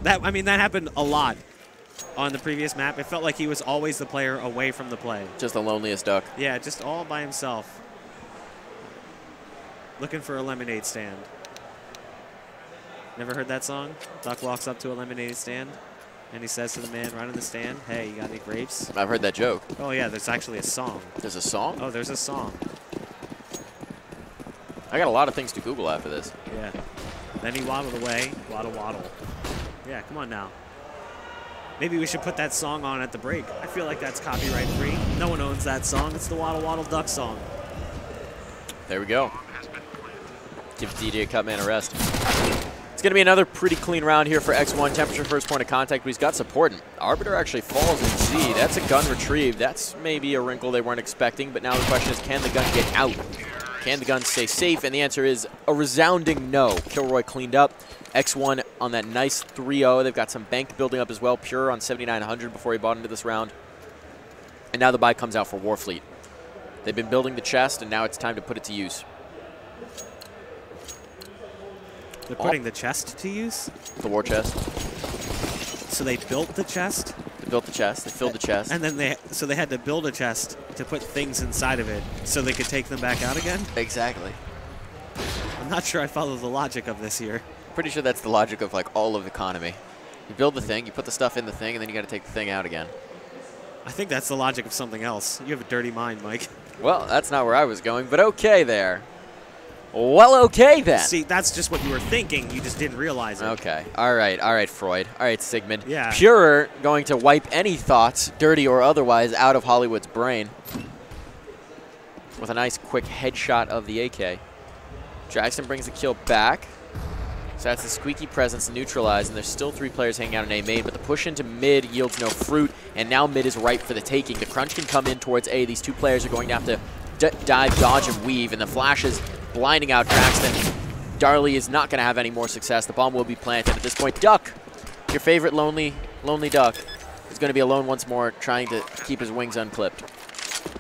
That happened a lot on the previous map. It felt like he was always the player away from the play. Just the loneliest Duck. Yeah, just all by himself. Looking for a lemonade stand. Never heard that song? Duck walks up to a lemonade stand, and he says to the man running the stand, "Hey, you got any grapes?" I've heard that joke. Oh, yeah, there's actually a song. There's a song? Oh, there's a song. I got a lot of things to Google after this. Yeah. Then he waddled away. Waddle, waddle. Yeah, come on now. Maybe we should put that song on at the break. I feel like that's copyright free. No one owns that song. It's the Waddle Waddle Duck song. There we go. Give DJ Cutman a rest. It's going to be another pretty clean round here for X1. Temperature first point of contact, but he's got support. And Arbiter actually falls in Z. That's a gun retrieve. That's maybe a wrinkle they weren't expecting, but now the question is, can the gun get out? Can the gun stay safe? And the answer is a resounding no. Kilroy cleaned up. X1 on that nice 3-0. They've got some bank building up as well. Pure on 7,900 before he bought into this round. And now the buy comes out for Warfleet. They've been building the chest, and now it's time to put it to use. They're putting the chest to use? The war chest. So they built the chest? They built the chest. They filled the chest. And then they had to build a chest to put things inside of it so they could take them back out again? Exactly. I'm not sure I follow the logic of this here. Pretty sure that's the logic of like all of economy. You build the thing, you put the stuff in the thing, and then you got to take the thing out again. I think that's the logic of something else. You have a dirty mind, Mike. Well, that's not where I was going, but okay there. Well, okay then. See, that's just what you were thinking. You just didn't realize it. Okay. All right, Freud. All right, Sigmund. Yeah. Pure going to wipe any thoughts, dirty or otherwise, out of Hollywood's brain with a nice quick headshot of the AK. Jackson brings the kill back. So that's the squeaky presence neutralized, and there's still 3 players hanging out in A main, but the push into mid yields no fruit, and now mid is ripe for the taking. The crunch can come in towards A. These 2 players are going to have to dive, dodge, and weave, and the flash is blinding out Jackson. Darley is not going to have any more success. The bomb will be planted at this point. Duck, your favorite lonely duck, is going to be alone once more, trying to keep his wings unclipped.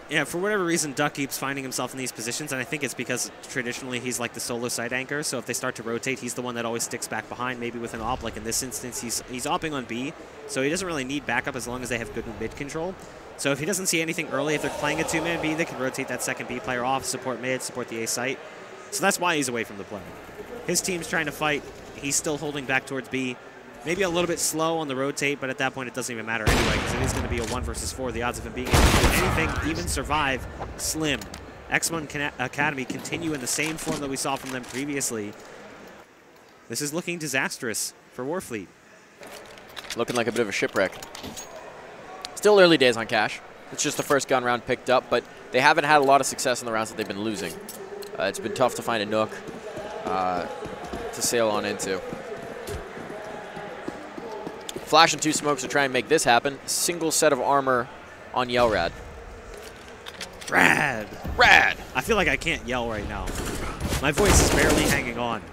Yeah, for whatever reason, Duck keeps finding himself in these positions, and I think it's because traditionally he's like the solo side anchor, so if they start to rotate, he's the one that always sticks back behind, maybe with an op. Like in this instance, he's opping on B, so he doesn't really need backup as long as they have good mid control. So if he doesn't see anything early, if they're playing a 2-man B, they can rotate that second B player off, support mid, support the A site. So that's why he's away from the play. His team's trying to fight. He's still holding back towards B. Maybe a little bit slow on the rotate, but at that point it doesn't even matter anyway, because it is going to be a 1 versus 4. The odds of him being able to do anything, even survive, slim. X1 Academy continue in the same form that we saw from them previously. This is looking disastrous for Warfleet. Looking like a bit of a shipwreck. Still early days on Cash. It's just the first gun round picked up, but they haven't had a lot of success in the rounds that they've been losing. It's been tough to find a nook to sail on into. Flash and 2 smokes to try and make this happen. Single set of armor on Yellrad. Rad! Rad! I feel like I can't yell right now. My voice is barely hanging on.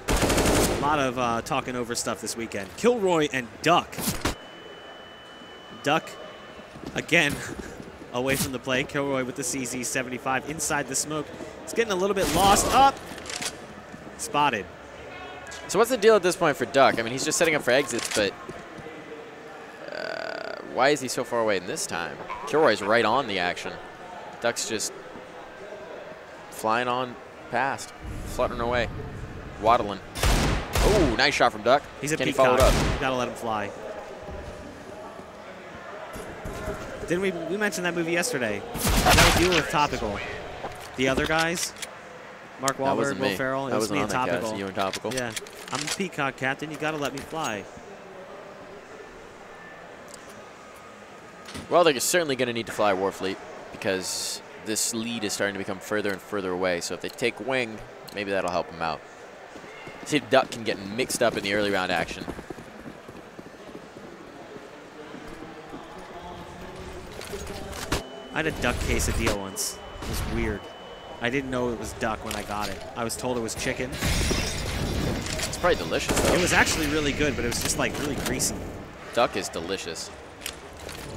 A lot of talking over stuff this weekend. Kilroy and Duck. Duck, again, away from the play. Kilroy with the CZ75 inside the smoke. He's getting a little bit lost. Up! Spotted. So what's the deal at this point for Duck? I mean, he's just setting up for exits, but why is he so far away in this time? Kilroy's right on the action. Duck's just flying on past, fluttering away, waddling. Oh, nice shot from Duck. He's a Can he peacock. follow it up? You gotta let him fly. Didn't we mentioned that movie yesterday? That was you with Topical. The other guys, Mark Wahlberg, Will Ferrell. It was me and Topical. You and Topical. Yeah, I'm a peacock, Captain. You gotta let me fly. Well, they're certainly going to need to fly Warfleet because this lead is starting to become further and further away. So if they take wing, maybe that'll help them out. See if Duck can get mixed up in the early round action. I had a duck quesadilla once. It was weird. I didn't know it was duck when I got it. I was told it was chicken. It's probably delicious, though. It was actually really good, but it was just like really greasy. Duck is delicious.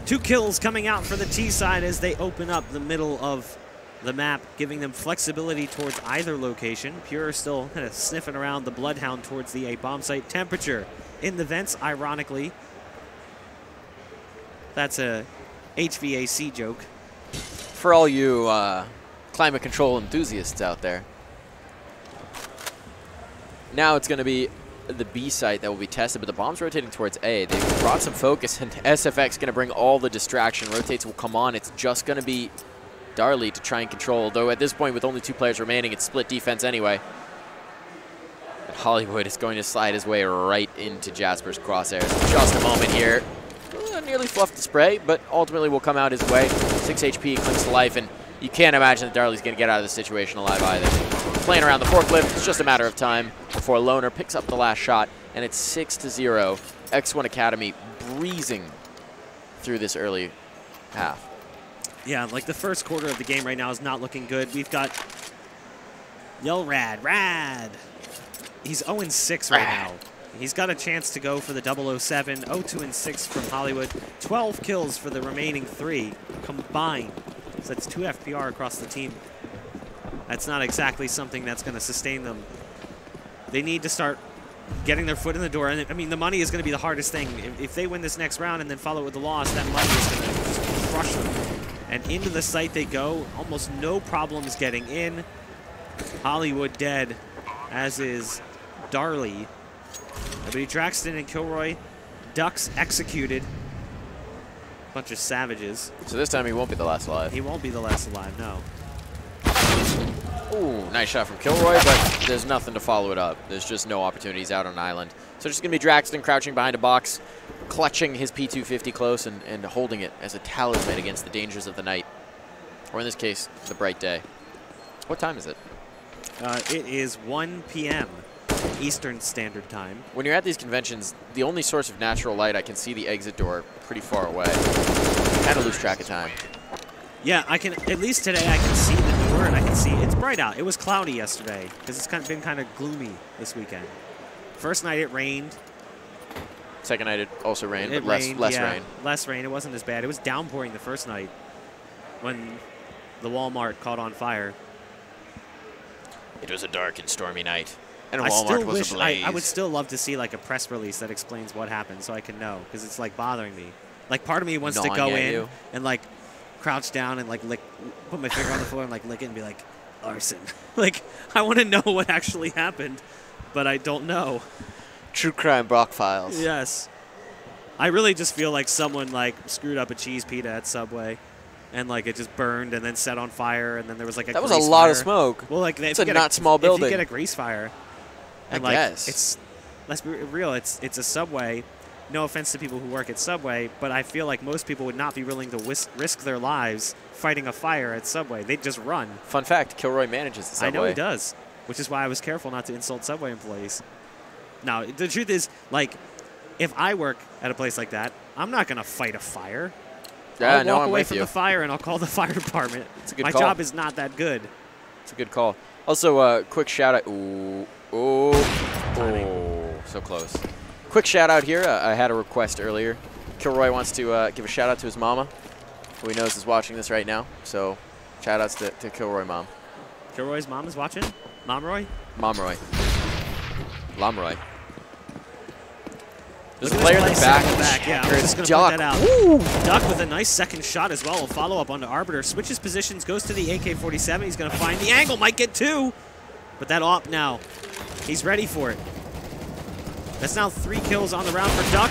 2 kills coming out for the T side as they open up the middle of the map, giving them flexibility towards either location. Pure still kind of sniffing around the Bloodhound towards the A bomb site. Temperature in the vents, ironically. That's a HVAC joke. For all you climate control enthusiasts out there. Now it's going to be the B site that will be tested, but the bomb's rotating towards A. They've brought some focus, and SFX going to bring all the distraction. Rotates will come on. It's just going to be Darley to try and control, though at this point with only 2 players remaining, it's split defense anyway. And Hollywood is going to slide his way right into Jasper's crosshairs. Just a moment here. Nearly fluffed the spray, but ultimately will come out his way. 6 HP, clings to life, and you can't imagine that Darley's going to get out of this situation alive either. Playing around the forklift, it's just a matter of time before Loner picks up the last shot, and it's 6-0. X1 Academy breezing through this early half. Yeah, like the first quarter of the game right now is not looking good. We've got Yellrad, Rad. He's 0-6 right now. He's got a chance to go for the 007, 0-2-6 from Hollywood. 12 kills for the remaining 3 combined. So that's 2 FPR across the team. That's not exactly something that's going to sustain them. They need to start getting their foot in the door. And I mean, the money is going to be the hardest thing. If they win this next round and then follow with the loss, that money is going to just crush them. And into the site they go. Almost no problems getting in. Hollywood dead. as is Darley. But Draxton and Kilroy, ducks executed. Bunch of savages. So this time he won't be the last alive. He won't be the last alive, no. Ooh, nice shot from Kilroy, but there's nothing to follow it up. There's just no opportunities out on an island. So just going to be Draxton crouching behind a box, clutching his P250 close and holding it as a talisman against the dangers of the night. Or in this case, the bright day. What time is it? It is 1 p.m. Eastern Standard Time. When you're at these conventions, the only source of natural light, I can see the exit door pretty far away. Kind of lose track of time. Yeah, I can, at least today I can see the door and I can see it's bright out. It was cloudy yesterday because it's been kind of gloomy this weekend. First night it rained. Second night it also rained, It but rained, less yeah, rain. Less rain. It wasn't as bad. It was downpouring the first night when the Walmart caught on fire. It was a dark and stormy night, and I Walmart still was wish ablaze. I would still love to see like a press release that explains what happened so I can know because it's like bothering me. Like part of me wants to Gnawing go at in you. and like crouch down and like lick, put my finger on the floor and like lick it and be like, arson. Like I want to know what actually happened, but I don't know. True crime Brock files. Yes. I really just feel like someone like screwed up a cheese pita at Subway and like it just burned and then set on fire and then there was like a That was a grease lot fire. of smoke. Well, like It's a not small building. If you get a grease fire, and I like guess. it's, let's be real, it's a Subway. No offense to people who work at Subway, but I feel like most people would not be willing to risk their lives fighting a fire at Subway. They'd just run. Fun fact, Kilroy manages the Subway. I know he does, which is why I was careful not to insult Subway employees. Now, the truth is, like, if I work at a place like that, I'm not going to fight a fire. Yeah, I'll no, walk I'm away with from you. the fire and I'll call the fire department. It's a good My call. job is not that good. It's a good call. Also, quick shout out. Ooh, so close. Quick shout out here. I had a request earlier. Kilroy wants to give a shout out to his mama, who he knows is watching this right now. So, shout outs to Kilroy mom. Kilroy's mom is watching? Momroy? Momroy. Lomroy. There's a Look at player in this the play, back. second back. Yeah, I was just going to Duck. point that out. Woo! Duck with a nice second shot as well. A follow-up onto Arbiter. Switches positions, goes to the AK-47. He's going to find the angle. Might get two. But that op now. He's ready for it. That's now 3 kills on the round for Duck.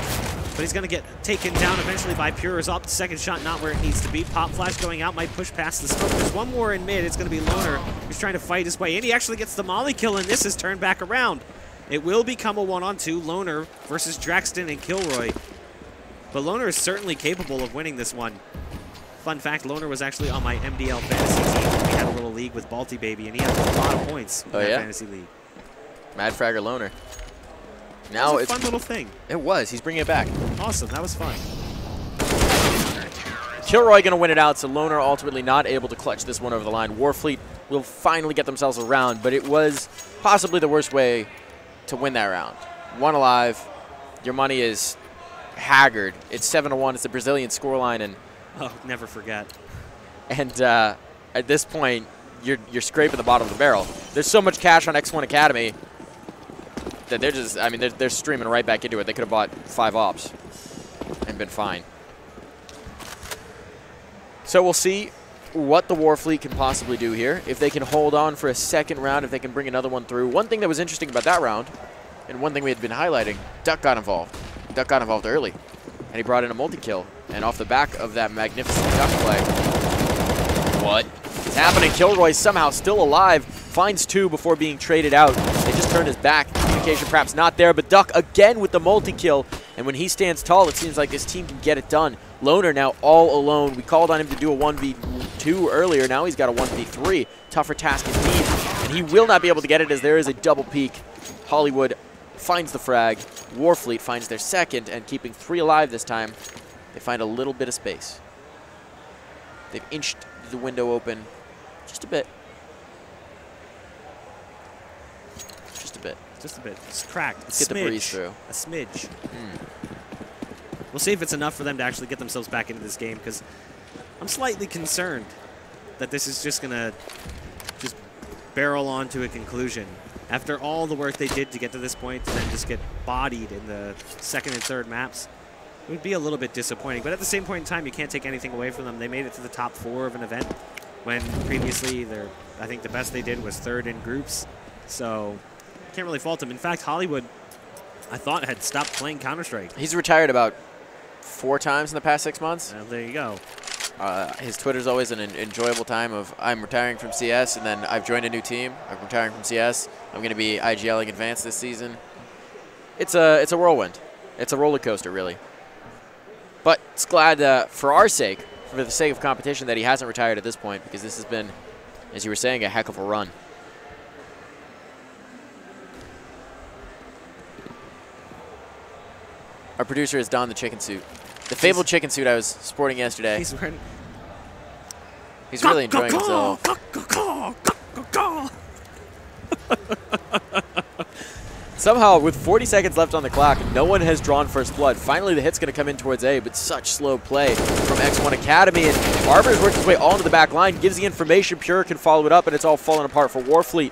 But he's going to get taken down eventually by Pure's op. The second shot not where it needs to be. Pop flash going out. Might push past the smoke. There's one more in mid. It's going to be Loner, who's trying to fight his way in. He actually gets the molly kill, and this is turned back around. It will become a 1-on-2, Loner versus Draxton and Kilroy. But Loner is certainly capable of winning this one. Fun fact, Loner was actually on my MDL fantasy team. We had a little league with Balti Baby, and he had a lot of points in that fantasy league. Mad Fragger Loner. That Now was a it's fun little thing. It was. He's bringing it back. Awesome. That was fun. Kilroy going to win it out, so Loner ultimately not able to clutch this one over the line. Warfleet will finally get themselves a round, but it was possibly the worst way to win that round. 1 alive. Your money is haggard. It's 7-1. It's a Brazilian scoreline, and Oh, never forget. at this point, you're scraping the bottom of the barrel. There's so much cash on X1 Academy that they're just, I mean, they're streaming right back into it. They could have bought 5 ops and been fine. So we'll see what the Warfleet can possibly do here. If they can hold on for a second round, if they can bring another one through. One thing that was interesting about that round, and one thing we had been highlighting, Duck got involved. Duck got involved early, and he brought in a multi-kill. And off the back of that magnificent Duck play, what is happening? Kilroy somehow still alive, finds 2 before being traded out. They just turned his back. Communication perhaps not there, but Duck again with the multi-kill. And when he stands tall, it seems like this team can get it done. Loner now all alone. We called on him to do a 1v2 earlier. Now he's got a 1v3. Tougher task indeed. And he will not be able to get it as there is a double peek. Hollywood finds the frag. Warfleet finds their second, and keeping 3 alive this time, they find a little bit of space. They've inched the window open just a bit. Just a bit. Just a bit. It's cracked. Let's get the breeze through. A smidge. We'll see if it's enough for them to actually get themselves back into this game, because I'm slightly concerned that this is just going to just barrel on to a conclusion. After all the work they did to get to this point, and then just get bodied in the second and third maps, it would be a little bit disappointing. But at the same point in time, you can't take anything away from them. They made it to the top 4 of an event, when previously I think the best they did was 3rd in groups. So can't really fault him. In fact, Hollywood, I thought, had stopped playing Counter-Strike. He's retired about 4 times in the past 6 months. There you go. His Twitter's always an enjoyable time of I'm retiring from CS, and then I've joined a new team. I'm retiring from CS. I'm going to be IGLing Advanced this season. It's a whirlwind. It's a roller coaster, really. But it's glad for our sake, for the sake of competition, that he hasn't retired at this point, because this has been, as you were saying, a heck of a run. Our producer has donned the chicken suit. The fabled chicken suit I was sporting yesterday. He's wearing. He's really enjoying himself. Somehow, with 40 seconds left on the clock, no one has drawn first blood. Finally, the hit's going to come in towards A, but such slow play from X1 Academy. And Arbiter's worked his way all into the back line, gives the information, Pure can follow it up, and it's all falling apart for Warfleet.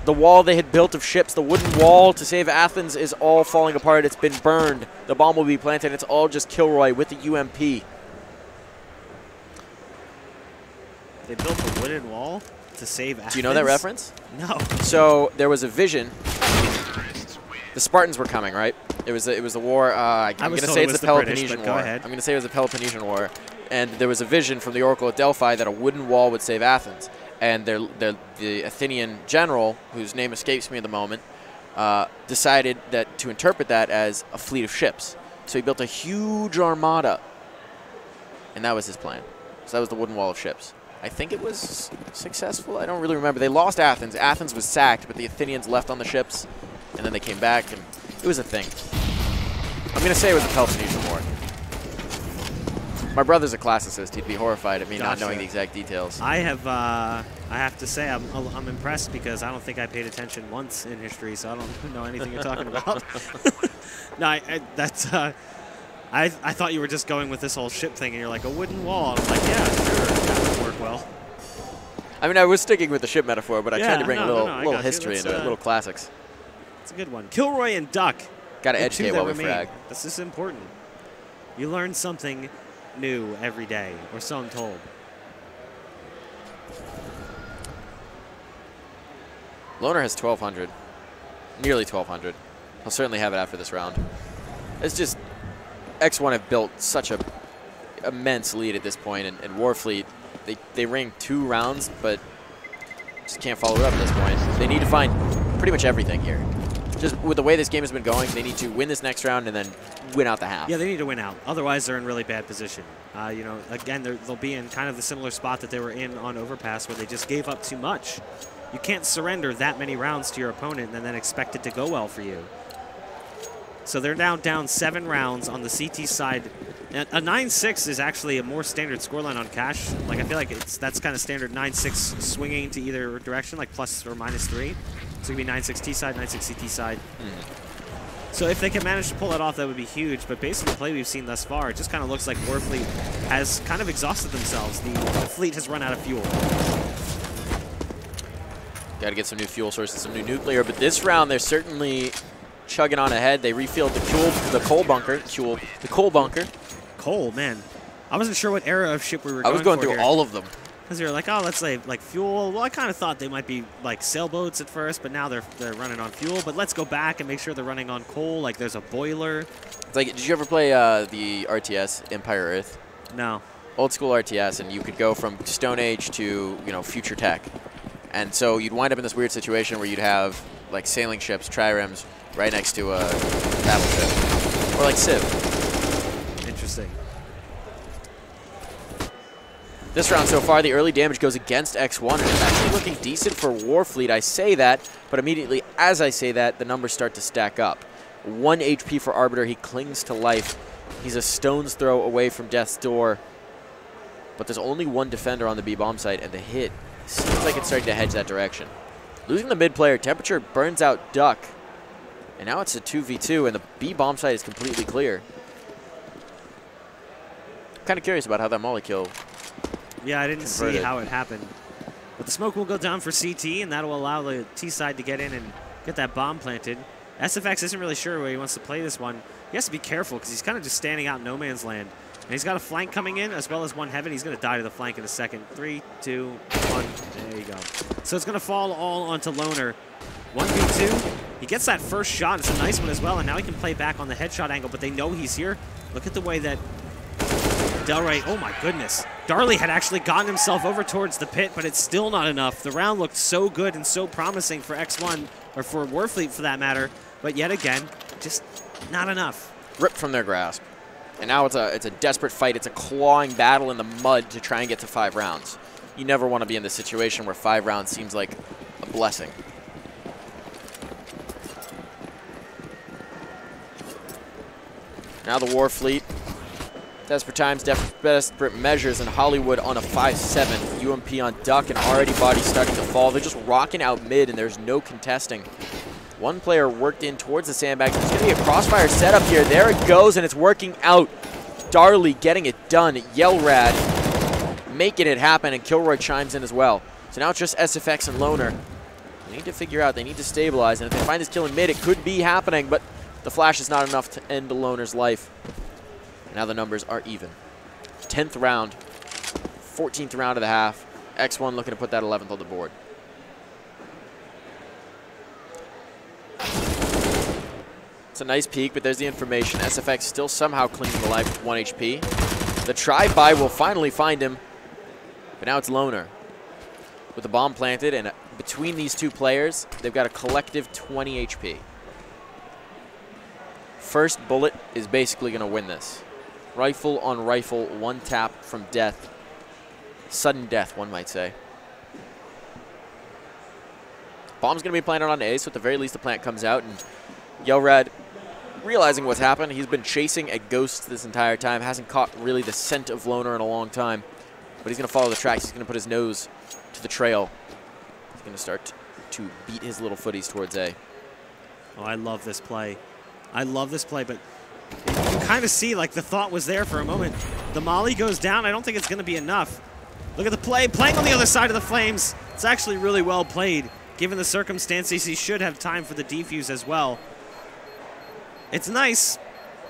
The wall they had built of ships, the wooden wall to save Athens, is all falling apart. It's been burned. The bomb will be planted. It's all just Kilroy with the UMP. They built a wooden wall to save Athens? Do you know that reference? No. So there was a vision. The Spartans were coming, right? It was a war. I'm going to say it's the Peloponnesian War. I'm going to say it was the Peloponnesian War. And there was a vision from the Oracle at Delphi that a wooden wall would save Athens. And the Athenian general, whose name escapes me at the moment, decided that to interpret that as a fleet of ships. So he built a huge armada, and that was his plan. So that was the wooden wall of ships. I think it was successful. I don't really remember. They lost Athens. Athens was sacked, but the Athenians left on the ships, and then they came back, and it was a thing. I'm going to say it was the Peloponnesian War. My brother's a classicist. He'd be horrified at me not knowing the exact details. I have to say, I'm impressed because I don't think I paid attention once in history, so I don't know anything you're talking about. No, I thought you were just going with this whole ship thing, and you're like, a wooden wall. And I'm like, yeah, sure, that would work well. I mean, I was sticking with the ship metaphor, but I tried to bring a little got history into it, little classics. It's a good one. Kilroy and Duck. Got to educate while we frag. This is important. You learn something new every day, or so I'm told. Loner has 1,200, nearly 1,200. He'll certainly have it after this round. It's just X1 have built such a immense lead at this point, and Warfleet, they ring 2 rounds, but just can't follow it up at this point. They need to find pretty much everything here. Just with the way this game has been going, they need to win this next round and then win out the half. Yeah, they need to win out. Otherwise, they're in really bad position. You know, again, they'll be in kind of the similar spot that they were in on Overpass, where they just gave up too much. You can't surrender that many rounds to your opponent and then expect it to go well for you. So they're now down 7 rounds on the CT side. A 9-6 is actually a more standard scoreline on Cash. Like, I feel like that's kind of standard 9-6 swinging to either direction, like plus or minus 3. So it could be 9-6 T side, 9-6 CT side. So if they can manage to pull that off, that would be huge. But based on the play we've seen thus far, it just kind of looks like Warfleet has kind of exhausted themselves. The fleet has run out of fuel. Got to get some new fuel sources, some new nuclear. But this round, they're certainly chugging on ahead. They refilled the coal bunker. Coal, man. I wasn't sure what era of ship we were going for. I was going through here. all of them. Because you're like, oh, let's say like fuel. Well, I kind of thought they might be like sailboats at first, but now they're running on fuel. But let's go back and make sure they're running on coal. Like there's a boiler. It's like, did you ever play the RTS Empire Earth? No. Old school RTS, and you could go from Stone Age to future tech, and so you'd wind up in this weird situation where you'd have like sailing ships, triremes, right next to a battleship, or like Civ. Interesting. This round so far, the early damage goes against X1, and it's actually looking decent for Warfleet. I say that, but immediately as I say that, the numbers start to stack up. 1 HP for Arbiter. He clings to life. He's a stone's throw away from death's door. But there's only 1 defender on the B bomb site, and the hit seems like it's starting to hedge that direction. Losing the mid player, Temperature burns out Duck. And now it's a 2v2, and the B bomb site is completely clear. I'm kind of curious about how that molly kill. Yeah, I didn't see how it happened. But the smoke will go down for CT, and that will allow the T side to get in and get that bomb planted. SFX isn't really sure where he wants to play this one. He has to be careful because he's kind of just standing out in no man's land. And he's got a flank coming in as well as 1 heaven. He's going to die to the flank in a second. 3, 2, 1. There you go. So it's going to fall all onto Loner. 1v2. 2. He gets that first shot. It's a nice one as well, and now he can play back on the headshot angle, but they know he's here. Look at the way that Delray, oh my goodness. Darley had actually gotten himself over towards the pit, but it's still not enough. The round looked so good and so promising for X1, or for Warfleet for that matter, but yet again, just not enough. Ripped from their grasp. And now it's a desperate fight. It's a clawing battle in the mud to try and get to 5 rounds. You never want to be in this situation where 5 rounds seems like a blessing. Now the Warfleet. Desperate times, desperate measures, and Hollywood on a 5-7. UMP on Duck, and already bodies starting to fall. They're just rocking out mid, and there's no contesting. One player worked in towards the sandbags. There's going to be a crossfire setup here. There it goes, and it's working out. Darley getting it done. Yellrad making it happen, and Kilroy chimes in as well. So now it's just SFX and Loner. They need to figure out, they need to stabilize, and if they find this kill in mid, it could be happening, but the flash is not enough to end the Loner's life. Now the numbers are even. 10th round, 14th round of the half. X1 looking to put that 11th on the board. It's a nice peek, but there's the information. SFX still somehow clinging to life with 1 HP. The try-by will finally find him, but now it's Loner with the bomb planted, and between these two players, they've got a collective 20 HP. First bullet is basically going to win this. Rifle on rifle, 1 tap from death. Sudden death, one might say. Bomb's going to be planted on A, so at the very least the plant comes out, and Yellrad, realizing what's happened, he's been chasing a ghost this entire time, hasn't caught really the scent of Loner in a long time, but he's going to follow the tracks. He's going to put his nose to the trail. He's going to start to beat his little footies towards A. Oh, I love this play. I love this play, but you can kind of see, like, the thought was there for a moment. The molly goes down. I don't think it's going to be enough. Look at the play. Playing on the other side of the flames. It's actually really well played. Given the circumstances, he should have time for the defuse as well. It's nice,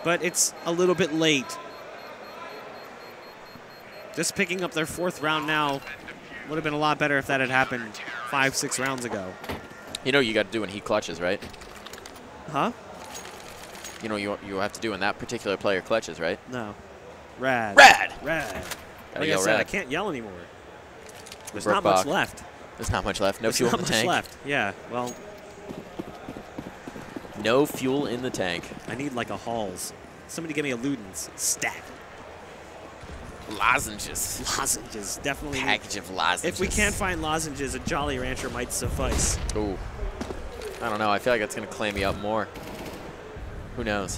but it's a little bit late. Just picking up their 4th round now would have been a lot better if that had happened 5-6 rounds ago. You know you got to do when he clutches, right? Huh? You know you have to do when that particular player clutches, right? No. Rad. Rad! Rad. Gotta Like yell I said, rad. I can't yell anymore. There's Broke not much Bach. left. There's not much left. No There's fuel in not the much tank. left. Yeah, well, No fuel in the tank. I need like a Halls. Somebody give me a Ludens. Stat. Lozenges. Lozenges. Definitely. Package of lozenges. If we can't find lozenges, a Jolly Rancher might suffice. Ooh. I don't know. I feel like that's going to clam me up more. Who knows?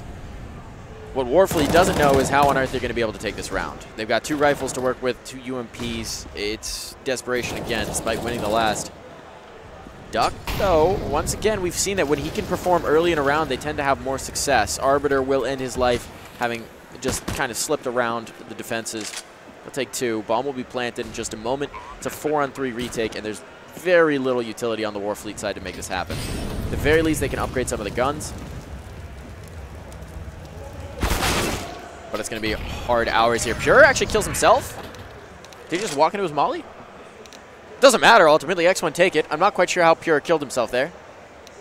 What Warfleet doesn't know is how on earth they're going to be able to take this round. They've got 2 rifles to work with, 2 UMPs. It's desperation again, despite winning the last. Duck, though, once again, we've seen that when he can perform early in a round, they tend to have more success. Arbiter will end his life having just kind of slipped around the defenses. He'll take 2. Bomb will be planted in just a moment. It's a 4-on-3 retake, and there's very little utility on the Warfleet side to make this happen. At the very least, they can upgrade some of the guns. But it's going to be hard hours here. Pure actually kills himself. Did he just walk into his molly? Doesn't matter. Ultimately, X1 take it. I'm not quite sure how Pure killed himself there.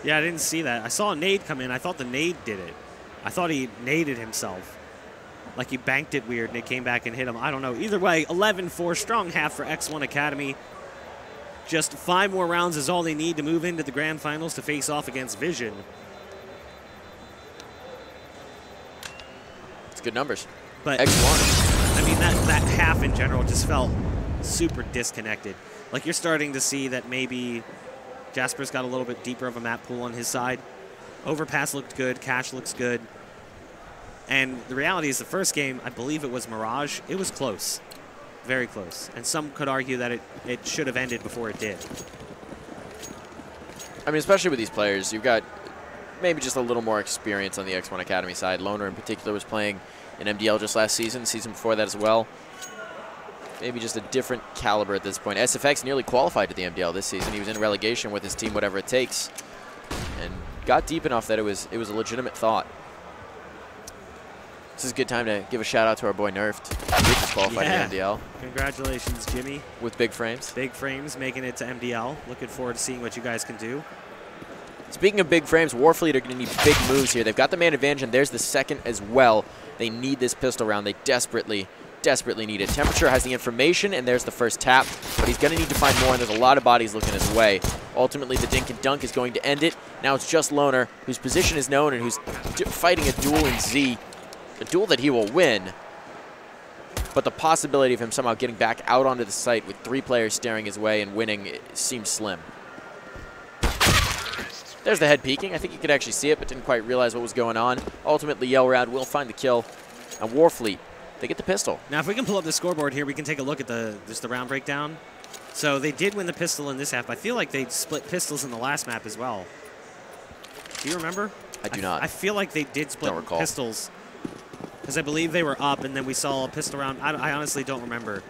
Yeah, I didn't see that. I saw a nade come in. I thought the nade did it. I thought he naded himself. Like he banked it weird and it came back and hit him. I don't know. Either way, 11-4, strong half for X1 Academy. Just 5 more rounds is all they need to move into the grand finals to face off against Vision. It's good numbers. But X1. I mean, that half in general just felt super disconnected. Like you're starting to see that maybe Jasper's got a little bit deeper of a map pool on his side. Overpass looked good. Cash looks good. And the reality is the first game, I believe it was Mirage, it was close. Very close. And some could argue that it should have ended before it did. I mean, especially with these players, you've got maybe just a little more experience on the X1 Academy side. Loner in particular was playing in MDL just last season before that as well. Maybe just a different caliber at this point. SFX nearly qualified to the MDL this season. He was in relegation with his team, whatever it takes, and got deep enough that it was a legitimate thought. This is a good time to give a shout out to our boy N3rd. He just qualified to MDL. Congratulations, Jimmy. With big frames. Big frames making it to MDL. Looking forward to seeing what you guys can do. Speaking of big frames, Warfleet are going to need big moves here. They've got the man advantage, and there's the second as well. They need this pistol round. They desperately need it. Temperature has the information, and there's the first tap, but he's going to need to find more, and there's a lot of bodies looking his way. Ultimately, the dink and dunk is going to end it. Now it's just Loner, whose position is known and who's fighting a duel in Z, a duel that he will win. But the possibility of him somehow getting back out onto the site with 3 players staring his way and winning seems slim. There's the head peeking. I think you could actually see it, but didn't quite realize what was going on. Ultimately, Yellrad will find the kill. And Warfleet, they get the pistol. Now, if we can pull up the scoreboard here, we can take a look at just the round breakdown. So they did win the pistol in this half. I feel like they split pistols in the last map as well. Do you remember? I do not. I feel like they did split pistols. Because I believe they were up, and then we saw a pistol round. I honestly don't remember.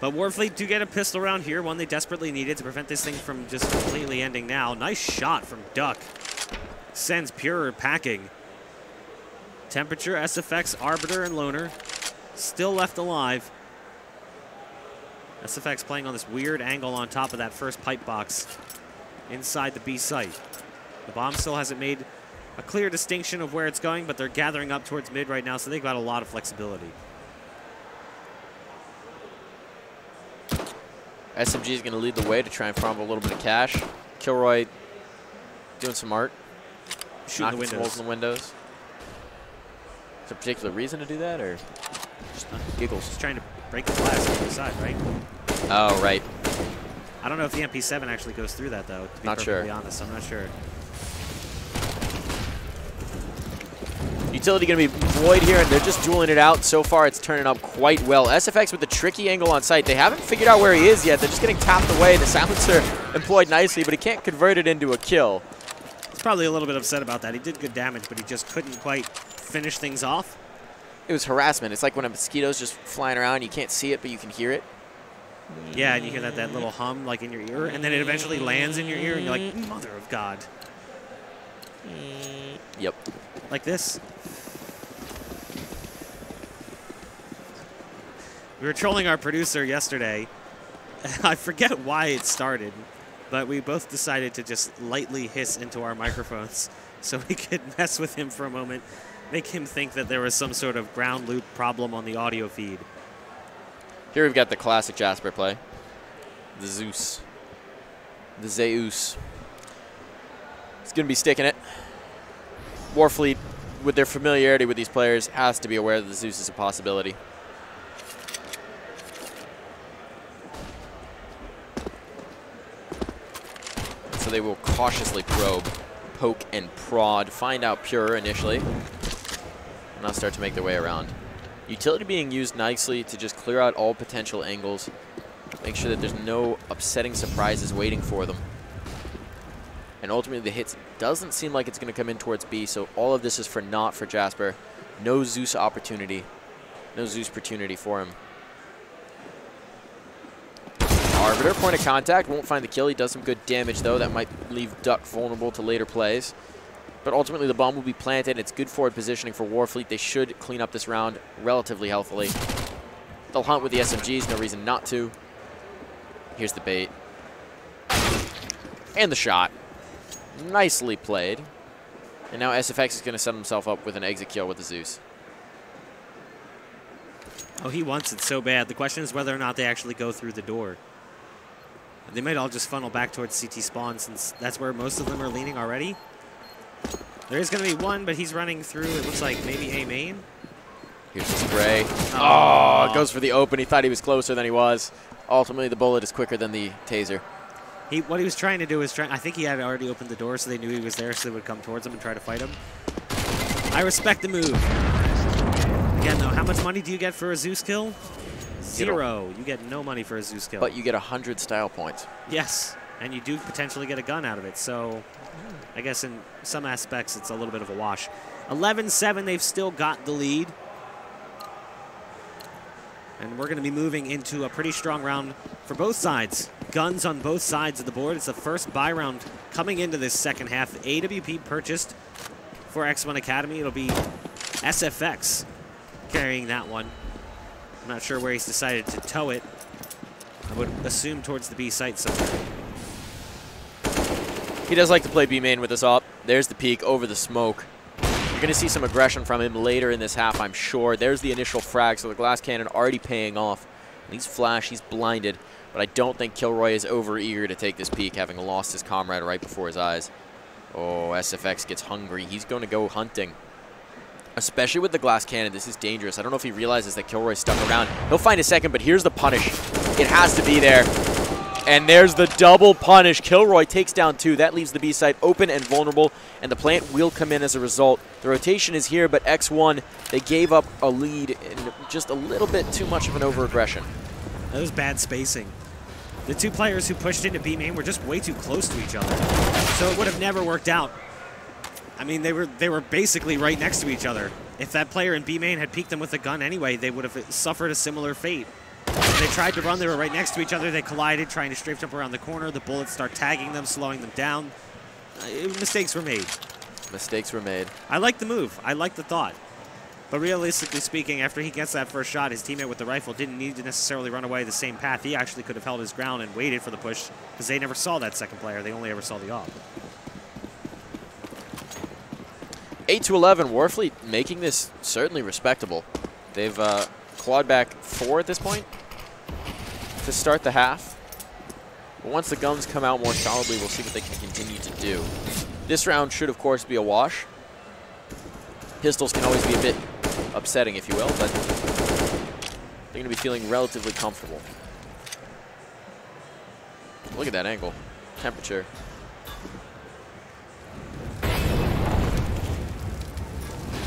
But Warfleet do get a pistol round here, one they desperately needed to prevent this thing from just completely ending now. Nice shot from Duck. Sends Pure packing. Temperature, SFX, Arbiter, and Loner still left alive. SFX playing on this weird angle on top of that first pipe box inside the B site. The bomb still hasn't made a clear distinction of where it's going, but they're gathering up towards mid right now, so they've got a lot of flexibility. SMG is going to lead the way to try and farm a little bit of cash. Kilroy doing some art. Shooting the some holes in the windows. Is there a particular reason to do that, or just giggles? Just trying to break the glass on the side, right? Oh, right. I don't know if the MP7 actually goes through that, though, to be Not perfectly sure. honest. I'm not sure. Utility going to be deployed here, and they're just dueling it out. So far, it's turning up quite well. SFX with the tricky angle on site. They haven't figured out where he is yet. They're just getting tapped away. The silencer employed nicely, but he can't convert it into a kill. He's probably a little bit upset about that. He did good damage, but he just couldn't quite finish things off. It was harassment. It's like when a mosquito's just flying around. You can't see it, but you can hear it. Yeah, and you hear that little hum like in your ear, and then it eventually lands in your ear, and you're like, mother of God. Yep. Like this. We were trolling our producer yesterday. I forget why it started, but we both decided to just lightly hiss into our microphones so we could mess with him for a moment, make him think that there was some sort of ground loop problem on the audio feed. Here we've got the classic Jasper play. The Zeus. The Zeus. It's going to be sticking it. Warfleet, with their familiarity with these players, has to be aware that the Zeus is a possibility. So they will cautiously probe, poke, and prod, find out Pure initially, and now start to make their way around. Utility being used nicely to just clear out all potential angles, make sure that there's no upsetting surprises waiting for them. And ultimately the hits doesn't seem like it's going to come in towards B, so all of this is for naught for Jasper. No Zeus opportunity. No Zeus opportunity for him. Arbiter, point of contact, won't find the kill. He does some good damage though. That might leave Duck vulnerable to later plays. But ultimately the bomb will be planted. It's good forward positioning for Warfleet. They should clean up this round relatively healthily. They'll hunt with the SMGs, no reason not to. Here's the bait. And the shot. Nicely played. And now SFX is going to set himself up with an exit kill with the Zeus. Oh, he wants it so bad. The question is whether or not they actually go through the door. They might all just funnel back towards CT spawn since that's where most of them are leaning already. There is going to be one, but he's running through, it looks like maybe A main. Here's the spray. Oh, goes for the open. He thought he was closer than he was. Ultimately, the bullet is quicker than the taser. What he was trying to do is I think he had already opened the door, so they knew he was there, so they would come towards him and try to fight him. I respect the move. Again, though, how much money do you get for a Zeus kill? 0. You get no money for a Zeus kill. But you get 100 style points. Yes, and you do potentially get a gun out of it, so I guess in some aspects it's a little bit of a wash. 11-7, they've still got the lead. And we're going to be moving into a pretty strong round for both sides. Guns on both sides of the board. It's the first buy round coming into this second half. AWP purchased for X1 Academy. It'll be SFX carrying that one. I'm not sure where he's decided to tow it. I would assume towards the B site somewhere. He does like to play B main with us up. There's the peek over the smoke. You're going to see some aggression from him later in this half, I'm sure. There's the initial frag, so the glass cannon already paying off. He's flash, he's blinded, but I don't think Kilroy is over-eager to take this peek, having lost his comrade right before his eyes. Oh, SFX gets hungry. He's going to go hunting. Especially with the glass cannon, this is dangerous. I don't know if he realizes that Kilroy's stuck around. He'll find a second, but here's the punish. It has to be there. And there's the double punish. Kilroy takes down 2. That leaves the B side open and vulnerable, and the plant will come in as a result. The rotation is here, but X1, they gave up a lead in just a little bit too much of an over-aggression. That was bad spacing. The 2 players who pushed into B main were just way too close to each other, so it would have never worked out. I mean, they were basically right next to each other. If that player in B main had peeked them with a gun anyway, they would have suffered a similar fate. They tried to run, they were right next to each other, they collided, trying to strafe up around the corner, the bullets start tagging them, slowing them down. Mistakes were made. Mistakes were made. I like the move, I like the thought. But realistically speaking, after he gets that first shot, his teammate with the rifle didn't need to necessarily run away the same path. He actually could have held his ground and waited for the push, because they never saw that second player, they only ever saw the op. 8-11, Warfleet making this certainly respectable. They've clawed back 4 at this point to start the half. But once the guns come out more solidly, we'll see what they can continue to do. This round should, of course, be a wash. Pistols can always be a bit upsetting, if you will, but they're going to be feeling relatively comfortable. Look at that angle. Temperature.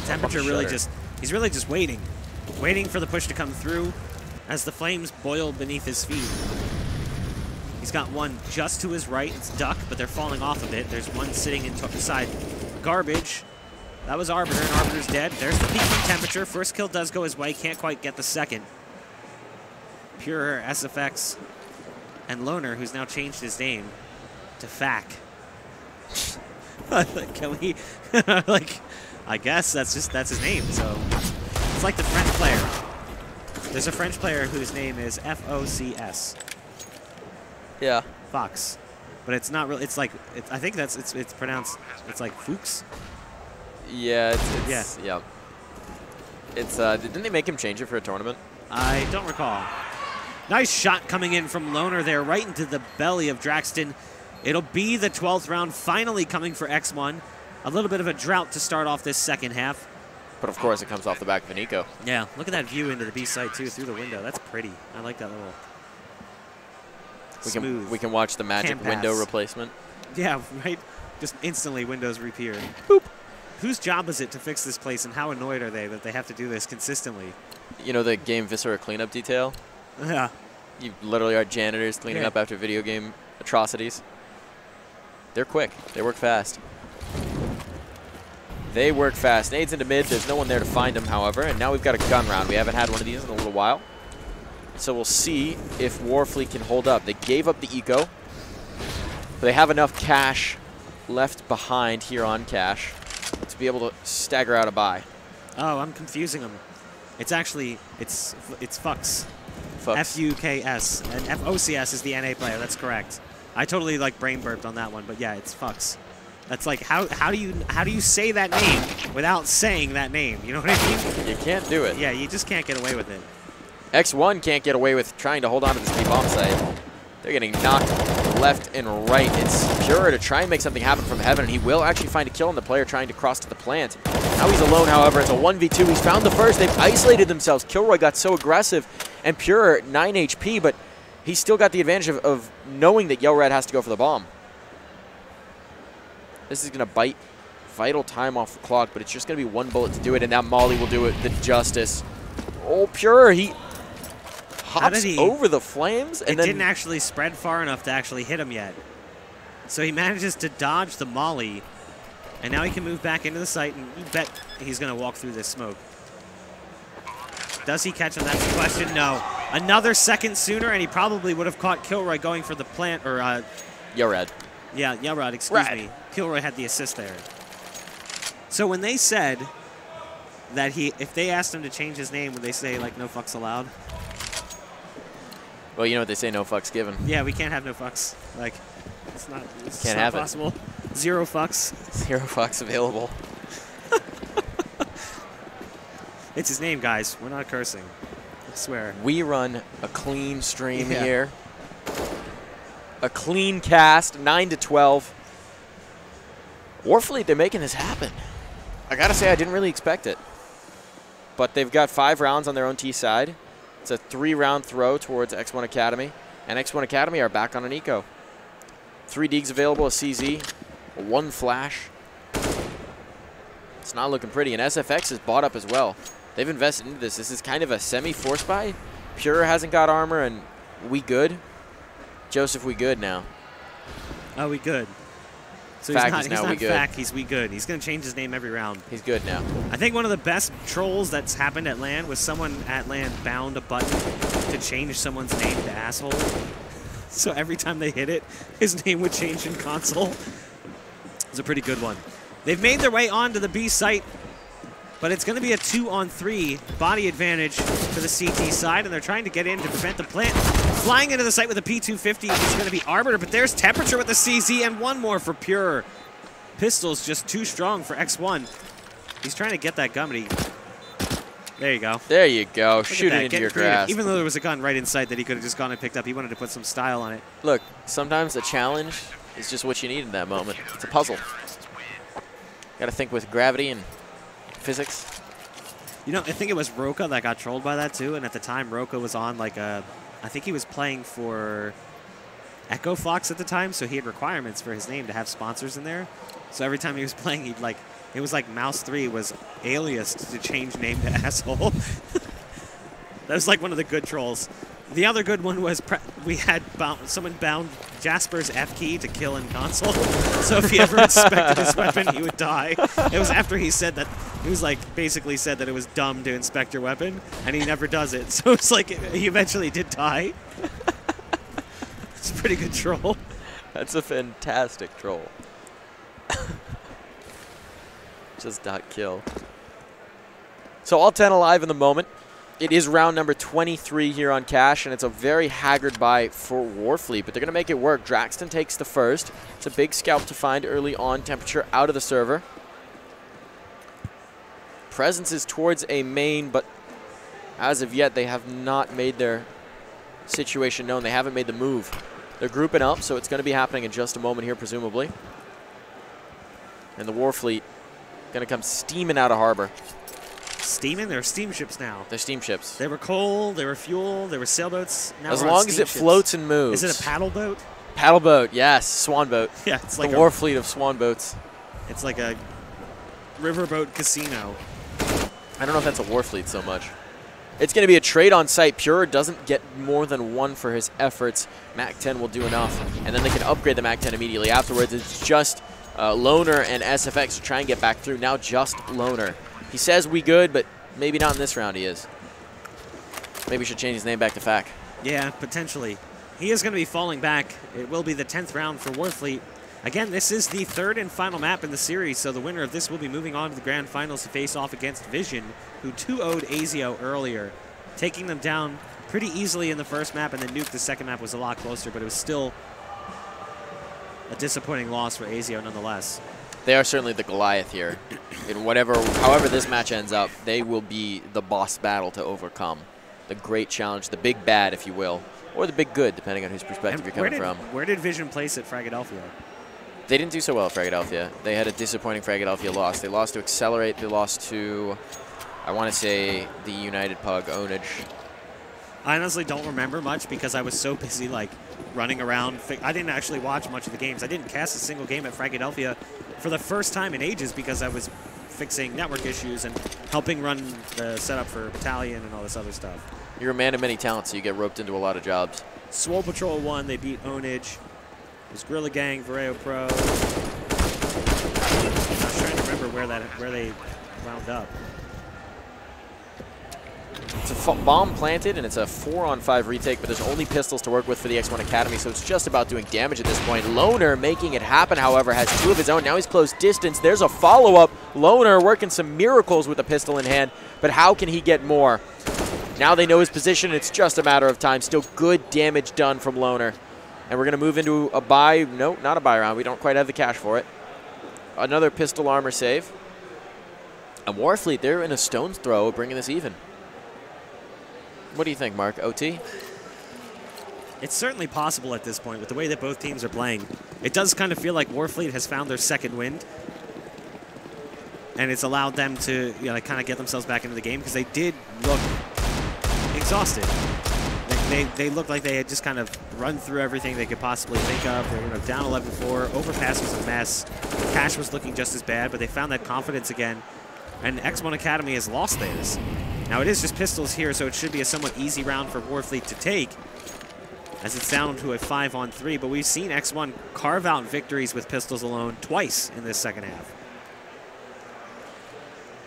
Temperature really just, he's really just waiting for the push to come through as the flames boil beneath his feet. He's got one just to his right, it's Duck, but they're falling off of it. There's one sitting inside Garbage. That was Arbiter, and Arbiter's dead. There's the peaking temperature. First kill does go his way, can't quite get the second. Pure, SFX, and Loner, who's now changed his name to FAC. Can we, like, I guess that's his name, so. It's like the French player. There's a French player whose name is F-O-C-S. Yeah. Fox. But it's not really, it's like, I think it's pronounced, it's like Fuchs. Yeah, yeah. It's, didn't they make him change it for a tournament? I don't recall. Nice shot coming in from Loner there, right into the belly of Draxton. It'll be the 12th round, finally coming for X1. A little bit of a drought to start off this second half. But of course, it comes off the back of an eco. Yeah, look at that view into the B side too, through the window. That's pretty. I like that little smooth. We can watch the magic window replacement. Yeah, right? Just instantly windows reappear. Boop. Whose job is it to fix this place, and how annoyed are they that they have to do this consistently? You know the game Viscera cleanup detail? Yeah. You literally are janitors cleaning up after video game atrocities. They're quick. They work fast. They work fast. Nades into mid. There's no one there to find them, however. And now we've got a gun round. We haven't had one of these in a little while. So we'll see if Warfleet can hold up. They gave up the eco. But they have enough cash left behind here on cash to be able to stagger out a buy. Oh, I'm confusing them. It's actually, it's Fucks. F-U-K-S. And F-O-C-S is the NA player. That's correct. I totally like brain burped on that one, but yeah, it's Fucks. That's like, how do you say that name without saying that name? You know what I mean? You can't do it. Yeah, you just can't get away with it. X1 can't get away with trying to hold on to this bomb site. They're getting knocked left and right. It's Pure to try and make something happen from heaven, and he will actually find a kill on the player trying to cross to the plant. Now he's alone, however. It's a 1v2. He's found the first. They've isolated themselves. Kilroy got so aggressive, and Pure 9 HP, but he's still got the advantage of knowing that YellRad has to go for the bomb. This is going to bite vital time off the clock, but it's just going to be one bullet to do it, and that Molly will do it the justice. Oh, Pure, he hops over the flames. And it didn't actually spread far enough to actually hit him yet. So he manages to dodge the Molly, and now he can move back into the site, and you bet he's going to walk through this smoke. Does he catch him? That's the question. No. Another second sooner, and he probably would have caught Kilroy going for the plant, or YellRad. Yeah, YellRad, excuse me. Kilroy had the assist there. So when they said that if they asked him to change his name, would they say, like, no fucks allowed? Well, you know what they say, no fucks given. Yeah, we can't have no fucks. Like, it's not possible. 0 fucks. 0 fucks available. It's his name, guys. We're not cursing. I swear. We run a clean stream Yeah. here. A clean cast, 9-12. Warfleet, they're making this happen. I gotta say, I didn't really expect it. But they've got 5 rounds on their own T side. It's a 3-round throw towards X1 Academy. And X1 Academy are back on an eco. 3 Deegs available, a CZ, 1 flash. It's not looking pretty, and SFX is bought up as well. They've invested into this. This is kind of a semi-force buy. Pure hasn't got armor, and we good. Joseph, we good now. Oh, we good. So Fact he's not, is now he's we not good. Fact, he's we good. He's going to change his name every round. He's good now. I think one of the best trolls that's happened at LAN was someone at LAN bound a button to change someone's name to asshole. So every time they hit it, his name would change in console. It's a pretty good one. They've made their way onto the B site, but it's going to be a 2-on-3 body advantage for the CT side, and they're trying to get in to prevent the plant. Flying into the site with a P250 is going to be Arbiter, but there's Temperature with the CZ, and one more for Pure. Pistol's just too strong for X1. He's trying to get that gun, but he... There you go. There you go. Look Shoot at that, it into getting your creative. grasp. Even though there was a gun right in sight that he could have just gone and picked up, he wanted to put some style on it. Look, sometimes a challenge is just what you need in that moment. It's a puzzle. Got to think with gravity and physics. You know, I think it was Roka that got trolled by that too, and at the time Roka was on like a... I think he was playing for Echo Fox at the time, so he had requirements for his name to have sponsors in there. So every time he was playing, he'd like... It was like Mouse 3 was aliased to change name to asshole. That was like one of the good trolls. The other good one was we had someone bound Jasper's F key to kill in console. So if he ever inspected his weapon, he would die. It was after he said that, he was like basically said that it was dumb to inspect your weapon, and he never does it. So it's like he eventually did die. It's a pretty good troll. That's a fantastic troll. Just dot kill. So all 10 alive in the moment. It is round number 23 here on Cash, and it's a very haggard buy for Warfleet, but they're going to make it work. Draxton takes the first. It's a big scalp to find early on. Temperature out of the server. Presence is towards a main, but as of yet, they have not made their situation known. They haven't made the move. They're grouping up, so it's going to be happening in just a moment here, presumably. And the Warfleet going to come steaming out of harbor. Steaming? They're steamships now. They're steamships. They were coal, they were fuel, they were sailboats. Now As we're on long as it steamships. floats and moves. Is it a paddle boat? Paddle boat, yes. Swan boat. Yeah, it's like the Warfleet of swan boats. It's like a riverboat casino. I don't know if that's a Warfleet so much. It's going to be a trade on site. Pure doesn't get more than 1 for his efforts. MAC-10 will do enough, and then they can upgrade the MAC-10 immediately afterwards. It's just Loner and SFX to try and get back through. Now just Loner. He says we good, but maybe not in this round he is. Maybe we should change his name back to FAC. Yeah, potentially. He is going to be falling back. It will be the 10th round for Warfleet. Again, this is the 3rd and final map in the series, so the winner of this will be moving on to the grand finals to face off against Vision, who 2-0'd ASIO earlier, taking them down pretty easily in the first map, and then Nuke, the second map, was a lot closer, but it was still a disappointing loss for ASIO nonetheless. They are certainly the Goliath here. In however this match ends up, they will be the boss battle to overcome. The great challenge, the big bad, if you will, or the big good, depending on whose perspective you're coming from. Where did Vision place at Fragadelphia? They didn't do so well at Fragadelphia. They had a disappointing Fragadelphia loss. They lost to Accelerate. They lost to, I want to say, the United Pug, Onage. I honestly don't remember much because I was so busy like running around. I didn't actually watch much of the games. I didn't cast a single game at Fragadelphia for the first time in ages because I was fixing network issues and helping run the setup for Battalion and all this other stuff. You're a man of many talents, so you get roped into a lot of jobs. Swole Patrol won. They beat Onage. It was Gorilla Gang, Vareo Pro. I was trying to remember where they wound up. It's a bomb planted, and it's a 4-on-5 retake, but there's only pistols to work with for the X1 Academy, so it's just about doing damage at this point. Loner making it happen, however, has 2 of his own. Now he's close distance. There's a follow-up. Loner working some miracles with a pistol in hand, but how can he get more? Now they know his position. It's just a matter of time. Still good damage done from Loner. And we're going to move into a buy. No, not a buy round. We don't quite have the cash for it. Another pistol armor save. And Warfleet, they're in a stone's throw of bringing this even. What do you think, Mark? OT? It's certainly possible at this point with the way that both teams are playing. It does kind of feel like Warfleet has found their second wind. And it's allowed them to kind of get themselves back into the game because they did look exhausted. They looked like they had just kind of run through everything they could possibly think of. They were down 11-4. Overpass was a mess. Cash was looking just as bad, but they found that confidence again. And X1 Academy has lost theirs. Now, it is just pistols here, so it should be a somewhat easy round for Warfleet to take, as it's down to a 5-on-3. But we've seen X1 carve out victories with pistols alone twice in this second half.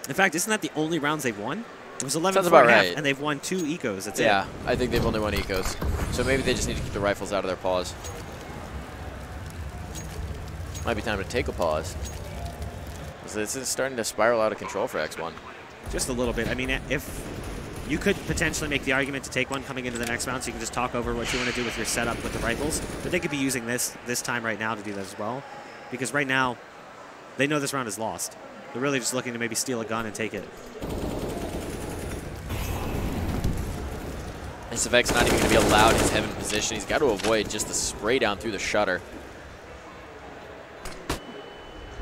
In fact, isn't that the only rounds they've won? It was 11-4 right. and they've won 2 ecos. That's it. Yeah, I think they've only won ecos. So maybe they just need to keep the rifles out of their paws. Might be time to take a pause. This is starting to spiral out of control for X1. Just a little bit. I mean, if you could potentially make the argument to take one coming into the next round, so you can just talk over what you want to do with your setup with the rifles. But they could be using this time right now to do that as well. Because right now, they know this round is lost. They're really just looking to maybe steal a gun and take it. SFX not even going to be allowed his heaven position. He's got to avoid just the spray down through the shutter.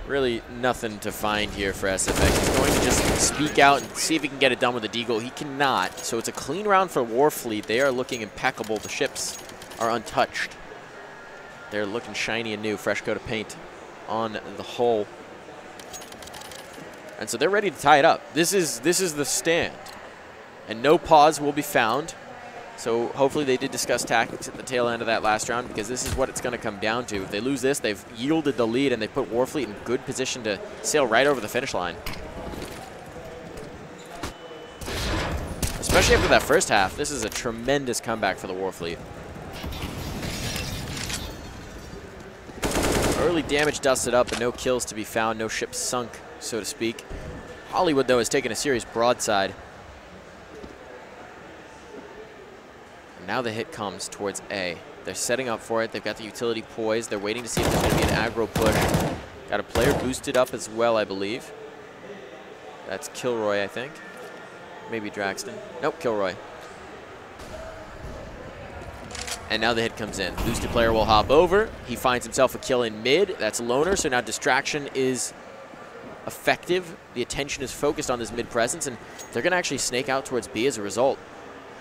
Really nothing to find here for SFX. He's going to just speak out and see if he can get it done with the Deagle. He cannot. So it's a clean round for Warfleet. They are looking impeccable. The ships are untouched. They're looking shiny and new. Fresh coat of paint on the hull. And so they're ready to tie it up. This is the stand. And no pause will be found. So hopefully they did discuss tactics at the tail end of that last round, because this is what it's going to come down to. If they lose this, they've yielded the lead, and they put Warfleet in good position to sail right over the finish line. Especially after that first half, this is a tremendous comeback for the Warfleet. Early damage dusted up, but no kills to be found, no ships sunk, so to speak. Hollywood, though, has taken a serious broadside. Now the hit comes towards A. They're setting up for it. They've got the utility poised. They're waiting to see if there's going to be an aggro push. Got a player boosted up as well, I believe. That's Kilroy, I think. Maybe Draxton. Nope, Kilroy. And now the hit comes in. Boosted player will hop over. He finds himself a kill in mid. That's Loner, so now distraction is effective. The attention is focused on this mid presence, and they're going to actually snake out towards B as a result.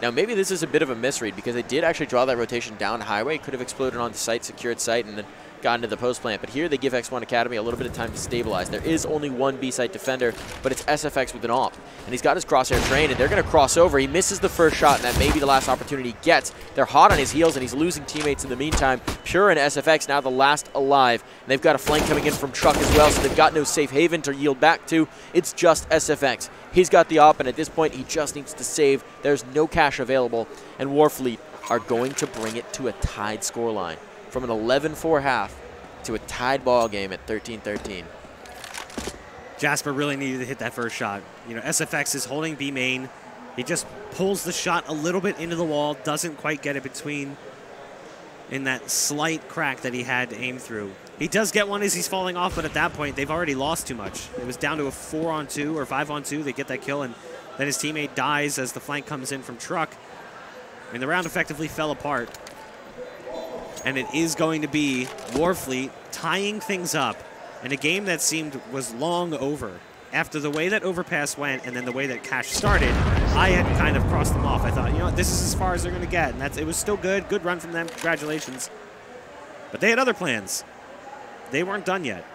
Now, maybe this is a bit of a misread, because they did actually draw that rotation down highway. Could have exploded on the site, secured site, and then gotten to the post plant. But here they give X1 Academy a little bit of time to stabilize. There is only one B-site defender, but it's SFX with an AWP. And he's got his crosshair trained, and they're going to cross over. He misses the first shot, and that may be the last opportunity he gets. They're hot on his heels, and he's losing teammates in the meantime. Pure and SFX now the last alive. And they've got a flank coming in from Truck as well, so they've got no safe haven to yield back to. It's just SFX. He's got the AWP, and at this point, he just needs to save. There's no cash available, and Warfleet are going to bring it to a tied scoreline. From an 11-4 half to a tied ball game at 13-13. Jasper really needed to hit that first shot. You know, SFX is holding B main. He just pulls the shot a little bit into the wall, doesn't quite get it between in that slight crack that he had to aim through. He does get one as he's falling off, but at that point, they've already lost too much. It was down to a 4-on-2 or 5-on-2. They get that kill, and then his teammate dies as the flank comes in from Truck. And the round effectively fell apart. And it is going to be Warfleet tying things up in a game that seemed was long over. After the way that Overpass went and then the way that Cash started, I had kind of crossed them off. I thought, you know what, this is as far as they're going to get. And it was still good. Good run from them. Congratulations. But they had other plans. They weren't done yet.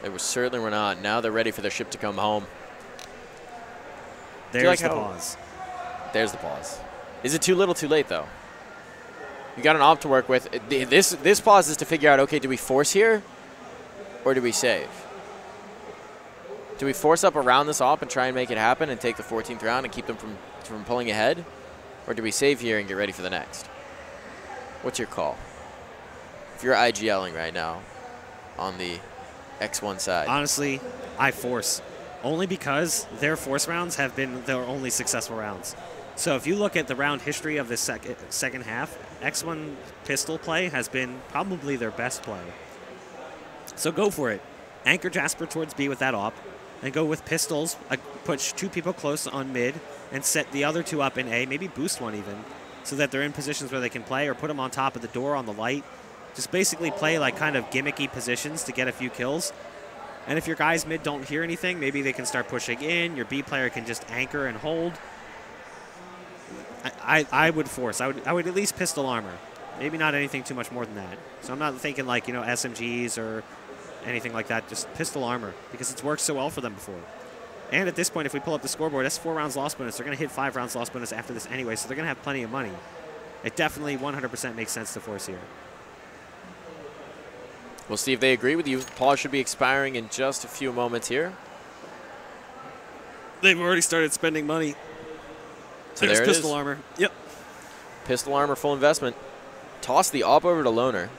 They certainly were not. Now they're ready for their ship to come home. There's the pause. There's the pause. Is it too little too late, though? You got an AWP to work with. This pause is to figure out, okay, do we force here or do we save? Do we force up around this AWP and try and make it happen and take the 14th round and keep them from pulling ahead? Or do we save here and get ready for the next? What's your call? If you're IGLing right now on the X1 side. Honestly, I force. Only because their force rounds have been their only successful rounds. So if you look at the round history of this second half, X1 pistol play has been probably their best play. So go for it. anchor Jasper towards B with that op, and go with pistols, push 2 people close on mid, and set the other 2 up in A, maybe boost 1 even, so that they're in positions where they can play, or put them on top of the door on the light. Just basically play like kind of gimmicky positions to get a few kills. And if your guys mid don't hear anything, maybe they can start pushing in. Your B player can just anchor and hold. I would force. I would at least pistol armor. Maybe not anything too much more than that. So I'm not thinking like, you know, SMGs or anything like that. Just pistol armor because it's worked so well for them before. And at this point, if we pull up the scoreboard, that's 4 rounds lost bonus. They're going to hit 5 rounds lost bonus after this anyway, so they're going to have plenty of money. It definitely 100% makes sense to force here. We'll see if they agree with you. Pause should be expiring in just a few moments here. They've already started spending money. So there's there pistol is. armor. Yep. Pistol armor, full investment. Toss the op over to Loner.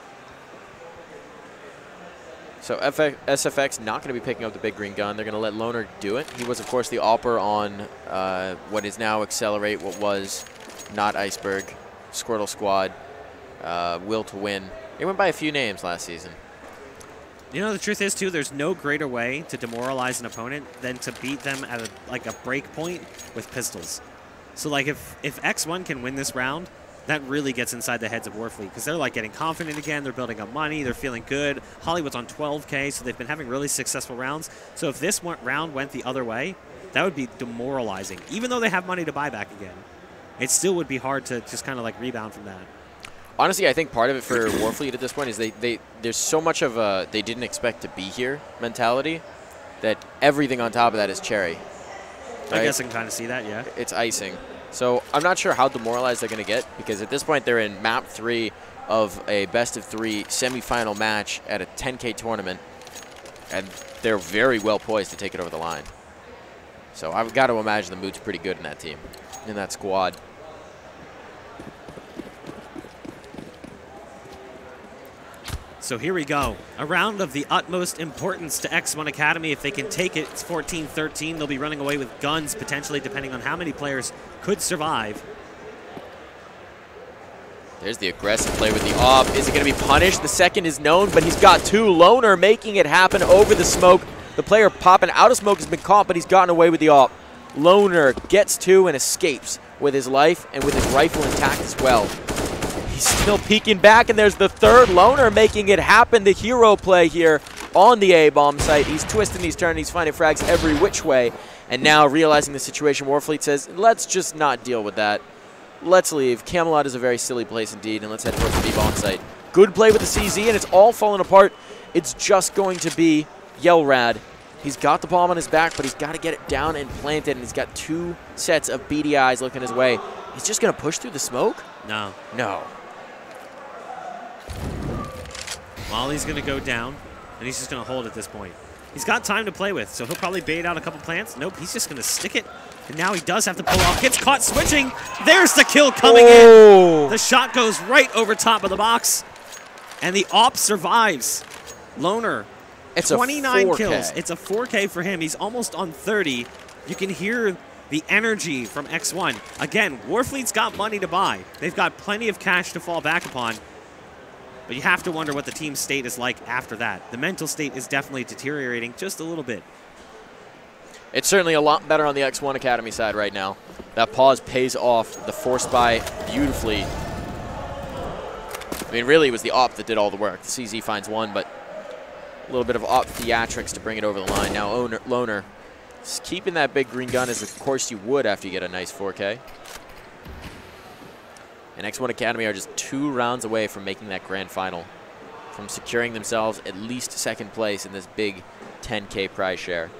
So SFX not going to be picking up the big green gun. They're going to let Loner do it. He was, of course, the opper on what is now Accelerate, what was not Iceberg, Squirtle Squad, Will to Win. They went by a few names last season. You know, the truth is, too, there's no greater way to demoralize an opponent than to beat them at a break point with pistols. So, like, if X1 can win this round, that really gets inside the heads of Warfleet because they're, like, getting confident again. They're building up money. They're feeling good. Hollywood's on 12K, so they've been having really successful rounds. So if this round went the other way, that would be demoralizing. Even though they have money to buy back again, it still would be hard to just kind of, like, rebound from that. Honestly, I think part of it for Warfleet at this point is there's so much of a they didn't expect to be here mentality that everything on top of that is cherry. Right? I guess I can kind of see that, yeah. It's icing. So I'm not sure how demoralized they're going to get because at this point they're in map 3 of a best-of-3 semifinal match at a 10K tournament, and they're very well poised to take it over the line. So I've got to imagine the mood's pretty good in that team, in that squad. So here we go. A round of the utmost importance to X1 Academy. If they can take it, it's 14-13. They'll be running away with guns, potentially, depending on how many players could survive. There's the aggressive play with the op. Is it going to be punished? The second is known, but he's got 2. Loner making it happen over the smoke. The player popping out of smoke has been caught, but he's gotten away with the op. Loner gets 2 and escapes with his life and with his rifle intact as well. He's still peeking back, and there's the 3rd. Loner making it happen. The hero play here on the A-bomb site. He's twisting, he's turning, he's finding frags every which way. And now, realizing the situation, Warfleet says, let's just not deal with that. Let's leave. Camelot is a very silly place indeed, and let's head towards the B-bomb site. Good play with the CZ, and it's all falling apart. It's just going to be Yellrad. He's got the bomb on his back, but he's got to get it down and planted, and he's got 2 sets of beady eyes looking his way. He's just going to push through the smoke? No. No. Molly's going to go down, and he's just going to hold at this point. He's got time to play with, so he'll probably bait out a couple plants. Nope, he's just going to stick it, and now he does have to pull off. Gets caught switching. There's the kill coming in. The shot goes right over top of the box, and the op survives. Loner, it's 29 kills. It's a 4K for him. He's almost on 30. You can hear the energy from X1. Again, Warfleet's got money to buy. They've got plenty of cash to fall back upon. But you have to wonder what the team's state is like after that. The mental state is definitely deteriorating just a little bit. It's certainly a lot better on the X1 Academy side right now. That pause pays off. The force buy beautifully. I mean, really, it was the op that did all the work. The CZ finds 1, but a little bit of op theatrics to bring it over the line. Now Loner is keeping that big green gun as of course you would after you get a nice 4K. And X1 Academy are just 2 rounds away from making that grand final, from securing themselves at least 2nd place in this big 10K prize share.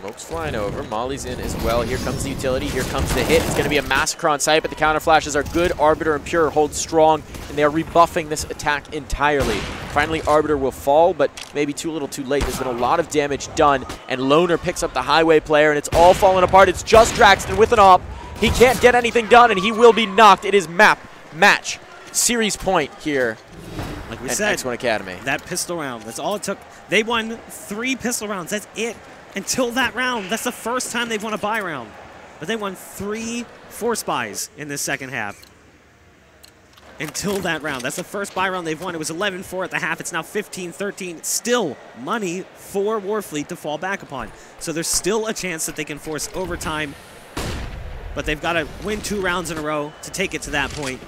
Smoke's flying over. Molly's in as well. Here comes the utility. Here comes the hit. It's going to be a massacre on site, but the counter flashes are good. Arbiter and Pure hold strong, and they are rebuffing this attack entirely. Finally, Arbiter will fall, but maybe too little too late. There's been a lot of damage done, and Loner picks up the highway player, and it's all falling apart. It's just Draxton with an op. He can't get anything done, and he will be knocked. It is match. Series point here. Like we said, X1 Academy. That pistol round, that's all it took. They won 3 pistol rounds. That's it. Until that round. That's the first time they've won a bye round. but they won 3 force buys in this second half. Until that round. That's the first buy round they've won. It was 11-4 at the half. It's now 15-13. Still money for Warfleet to fall back upon. So there's still a chance that they can force overtime, but they've got to win 2 rounds in a row to take it to that point.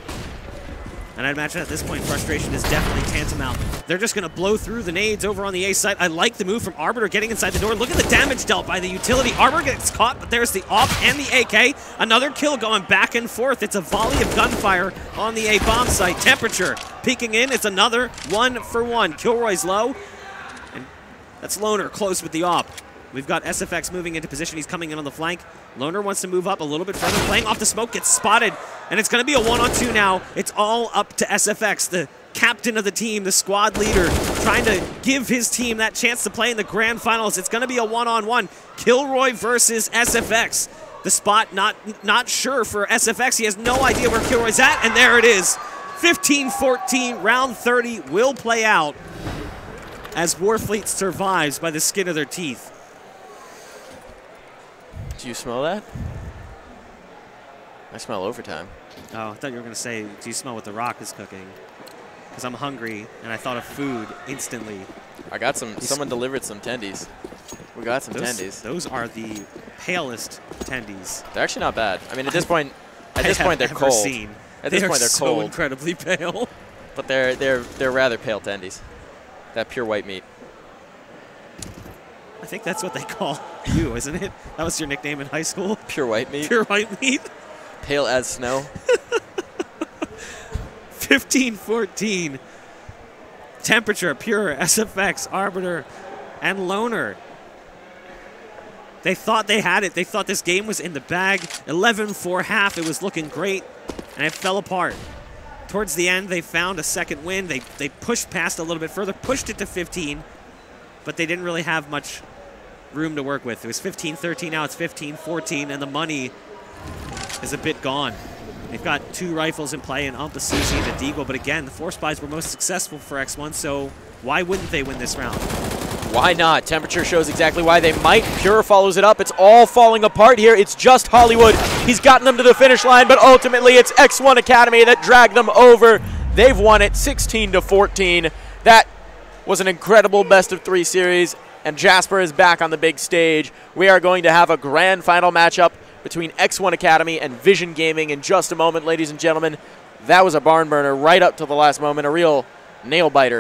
And I'd imagine at this point, frustration is definitely tantamount. They're just going to blow through the nades over on the A side. I like the move from Arbiter getting inside the door. Look at the damage dealt by the utility. Arbiter gets caught, but there's the AWP and the AK. Another kill going back and forth. It's a volley of gunfire on the A bomb site. Temperature peeking in. It's another 1-for-1. Kilroy's low. And that's Loner close with the AWP. We've got SFX moving into position. He's coming in on the flank. Loner wants to move up a little bit further. Playing off the smoke, gets spotted. And it's going to be a 1-on-2 now. It's all up to SFX, the captain of the team, the squad leader, trying to give his team that chance to play in the grand finals. It's going to be a 1-on-1. Kilroy versus SFX. The spot not sure for SFX. He has no idea where Kilroy's at, and there it is. 15-14, round 30 will play out as Warfleet survives by the skin of their teeth. Do you smell that? I smell overtime. Oh, I thought you were going to say, do you smell what The Rock is cooking? Because I'm hungry, and I thought of food instantly. I got some, someone delivered some tendies. We got some tendies. Those are the palest tendies. They're actually not bad. I mean, at this point they're cold. Seen. At this point they're so cold. Incredibly pale. But they're rather pale tendies. That pure white meat. I think that's what they call you, isn't it? That was your nickname in high school? Pure white meat? Pure white meat? Pale as snow. 15-14. Temperature, Pure, SFX, Arbiter, and Loner. They thought they had it. They thought this game was in the bag. 11-4 half. It was looking great, and it fell apart. Towards the end, they found a second win. They pushed past a little bit further, pushed it to 15, but they didn't really have much room to work with. It was 15-13, now it's 15-14, and the money is a bit gone. They've got 2 rifles in play, and Umpasusi and the Deagle, but again, the force buys were most successful for X1, so why wouldn't they win this round? Why not? Temperature shows exactly why they might. Pure follows it up. It's all falling apart here. It's just Hollywood. He's gotten them to the finish line, but ultimately it's X1 Academy that dragged them over. They've won it 16-14. That was an incredible best-of-3 series, and Jasper is back on the big stage. We are going to have a grand final matchup between X1 Academy and Vision Gaming in just a moment, ladies and gentlemen. That was a barn burner right up to the last moment, a real nail-biter.